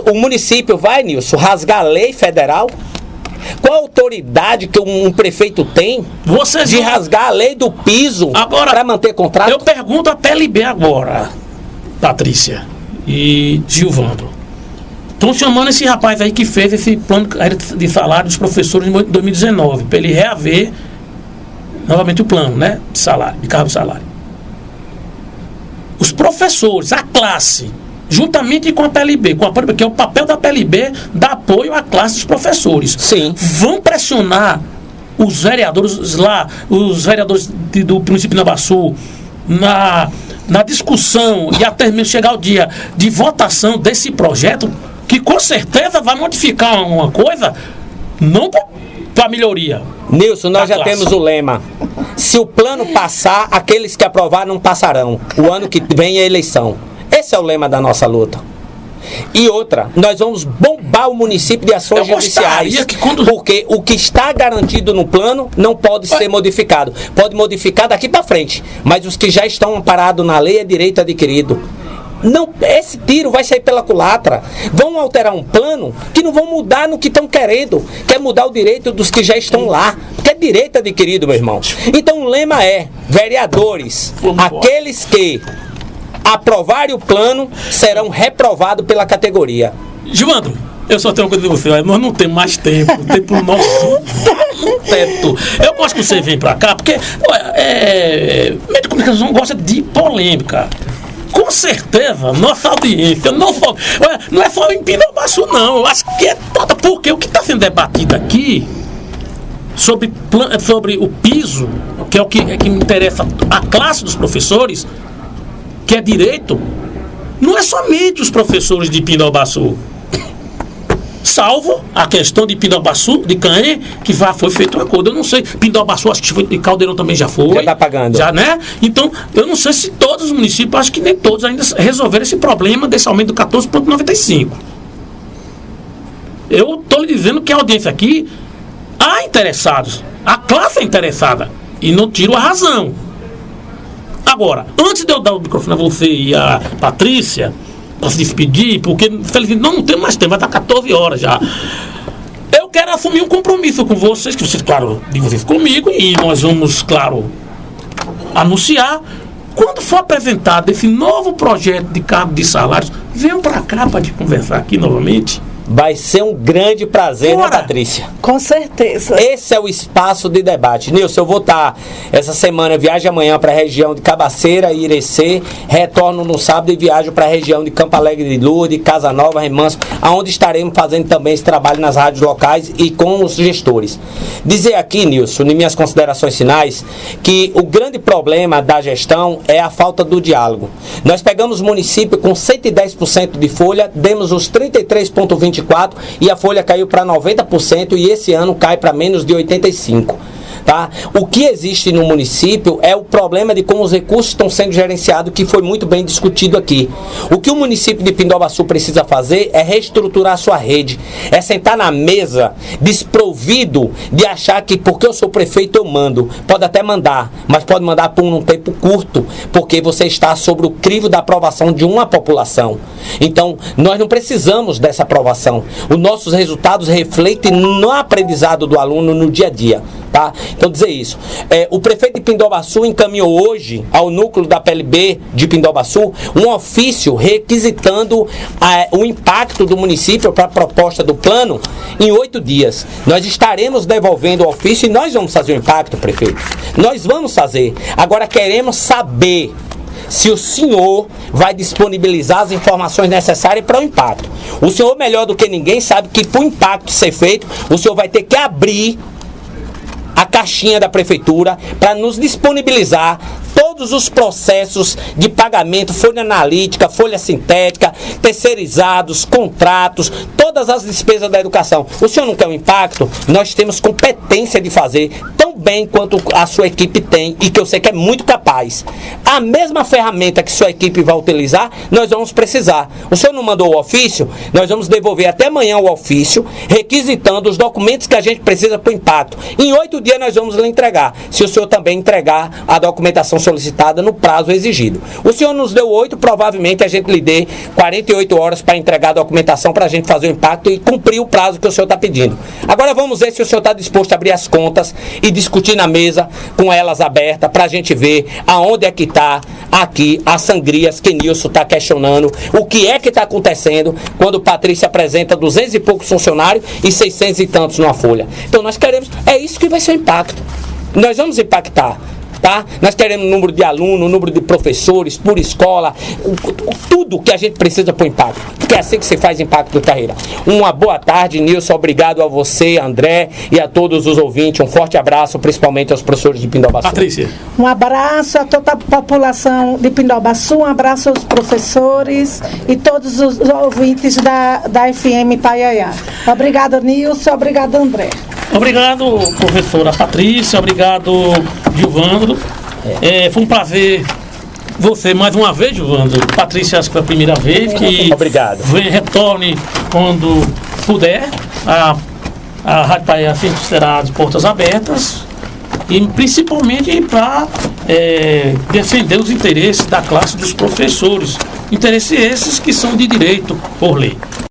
o município vai, Nilson, rasgar a lei federal? Qual a autoridade que um prefeito tem de rasgar a lei do piso para manter contrato? Eu pergunto a PLB agora, Patrícia e Gilvandro. Estão chamando esse rapaz aí que fez esse plano de salário dos professores em 2019, para ele reaver novamente o plano, né, de salário, de cargo de salário. Os professores, a classe, juntamente com a PLB, que é o papel da PLB, dar apoio à classe dos professores. Sim. Vão pressionar os vereadores lá, os vereadores do município de Pindabaçu, na discussão e até mesmo chegar o dia de votação desse projeto, que com certeza vai modificar uma coisa, não para melhoria. Nilson, nós já temos o lema: se o plano passar, aqueles que aprovaram não passarão. O ano que vem é eleição. Esse é o lema da nossa luta. E outra, nós vamos bombar o município de ações judiciais, porque o que está garantido no plano não pode ser modificado. Pode modificar daqui para frente, mas os que já estão amparados na lei é direito adquirido. Não, esse tiro vai sair pela culatra. Vão alterar um plano que não vão mudar no que estão querendo. Quer mudar o direito dos que já estão lá, porque é direito adquirido, meu irmão. Então o lema é: vereadores, aqueles que aprovarem o plano serão reprovados pela categoria. Gilvandro, eu só tenho uma coisa de você: nós não temos mais tempo. O tempo nosso no teto. Eu gosto que você vem pra cá, porque meio de comunicação gosta de polêmica. Com certeza, nossa audiência não é só em Pindabaçu, não. Eu acho que é toda, porque o que está sendo debatido aqui sobre o piso, que é o que me interessa a classe dos professores, que é direito, não é somente os professores de Pindabaçu. Salvo a questão de Pindabaçu, de Canhê, que foi feito um acordo. Eu não sei, Pindabaçu, acho que foi, e Caldeirão também já foi. Já está pagando. Já, né? Então, eu não sei se todos os municípios, acho que nem todos ainda resolveram esse problema desse aumento do 14,95. Eu estou lhe dizendo que a audiência aqui, há interessados, a classe é interessada, e não tiro a razão. Agora, antes de eu dar o microfone a você e a Patrícia, para se despedir, porque felizmente não tem mais tempo, vai dar 14 horas já. Eu quero assumir um compromisso com vocês, que vocês, claro, dividem comigo, e nós vamos, claro, anunciar. Quando for apresentado esse novo projeto de cargo de salários, venham para cá para te conversar aqui novamente. Vai ser um grande prazer, né, Patrícia? Com certeza. Esse é o espaço de debate. Nilson, eu vou estar essa semana, viajo amanhã para a região de Cabaceira e Irecê, retorno no sábado e viajo para a região de Campo Alegre de Lourdes, Casa Nova, Remanso, onde estaremos fazendo também esse trabalho nas rádios locais e com os gestores. Dizer aqui, Nilson, em minhas considerações finais, que o grande problema da gestão é a falta do diálogo. Nós pegamos o município com 110% de folha, demos os 33,24% e a folha caiu para 90% e esse ano cai para menos de 85%. Tá? O que existe no município é o problema de como os recursos estão sendo gerenciados, que foi muito bem discutido aqui. O que o município de Pindabaçu precisa fazer é reestruturar a sua rede, é sentar na mesa desprovido de achar que porque eu sou prefeito eu mando. Pode até mandar, mas pode mandar por um tempo curto, porque você está sobre o crivo da aprovação de uma população. Então, nós não precisamos dessa aprovação. Os nossos resultados refletem no aprendizado do aluno no dia a dia. Tá? Então, dizer isso. O prefeito de Pindabaçu encaminhou hoje ao núcleo da PLB de Pindabaçu um ofício requisitando o impacto do município para a proposta do plano em 8 dias. Nós estaremos devolvendo o ofício e nós vamos fazer o impacto, prefeito. Nós vamos fazer. Agora queremos saber se o senhor vai disponibilizar as informações necessárias para o impacto. O senhor, melhor do que ninguém, sabe que para o impacto ser feito, o senhor vai ter que abrir a caixinha da prefeitura para nos disponibilizar todos os processos de pagamento, folha analítica, folha sintética, terceirizados, contratos, todas as despesas da educação. O senhor não quer um impacto? Nós temos competência de fazer tão bem quanto a sua equipe tem e que eu sei que é muito capaz. A mesma ferramenta que sua equipe vai utilizar, nós vamos precisar. O senhor não mandou o ofício? Nós vamos devolver até amanhã o ofício, requisitando os documentos que a gente precisa para o impacto. Em 8 dias nós vamos lhe entregar, se o senhor também entregar a documentação solicitada no prazo exigido. O O senhor nos deu 8, provavelmente a gente lhe dê 48 horas para entregar a documentação para a gente fazer o impacto e cumprir o prazo que o senhor está pedindo. Agora vamos ver se o senhor está disposto a abrir as contas e discutir na mesa com elas abertas para a gente ver aonde é que está aqui as sangrias que Nilson está questionando, o que é que está acontecendo quando Patrícia apresenta 200 e poucos funcionários e 600 e tantos numa folha. Então nós queremos, é isso que vai ser o impacto. Nós vamos impactar, tá? Nós queremos número de alunos, número de professores, por escola, tudo que a gente precisa para o impacto, porque é assim que se faz impacto de carreira. Uma boa tarde, Nilson, obrigado a você, André, e a todos os ouvintes. Um forte abraço, principalmente aos professores de Pindobaçu. Patrícia. Um abraço a toda a população de Pindobaçu, um abraço aos professores e todos os ouvintes da FM Paiaiá. Obrigada, Nilson, obrigada, André. Obrigado, professora Patrícia, obrigado, Gilvandro. Foi um prazer você mais uma vez, Gilvandro. Patrícia, acho que foi a primeira vez que Obrigado. Retorne quando puder. A Rádio Paiaiá sempre será de portas abertas e principalmente para defender os interesses da classe dos professores. Interesses esses que são de direito por lei.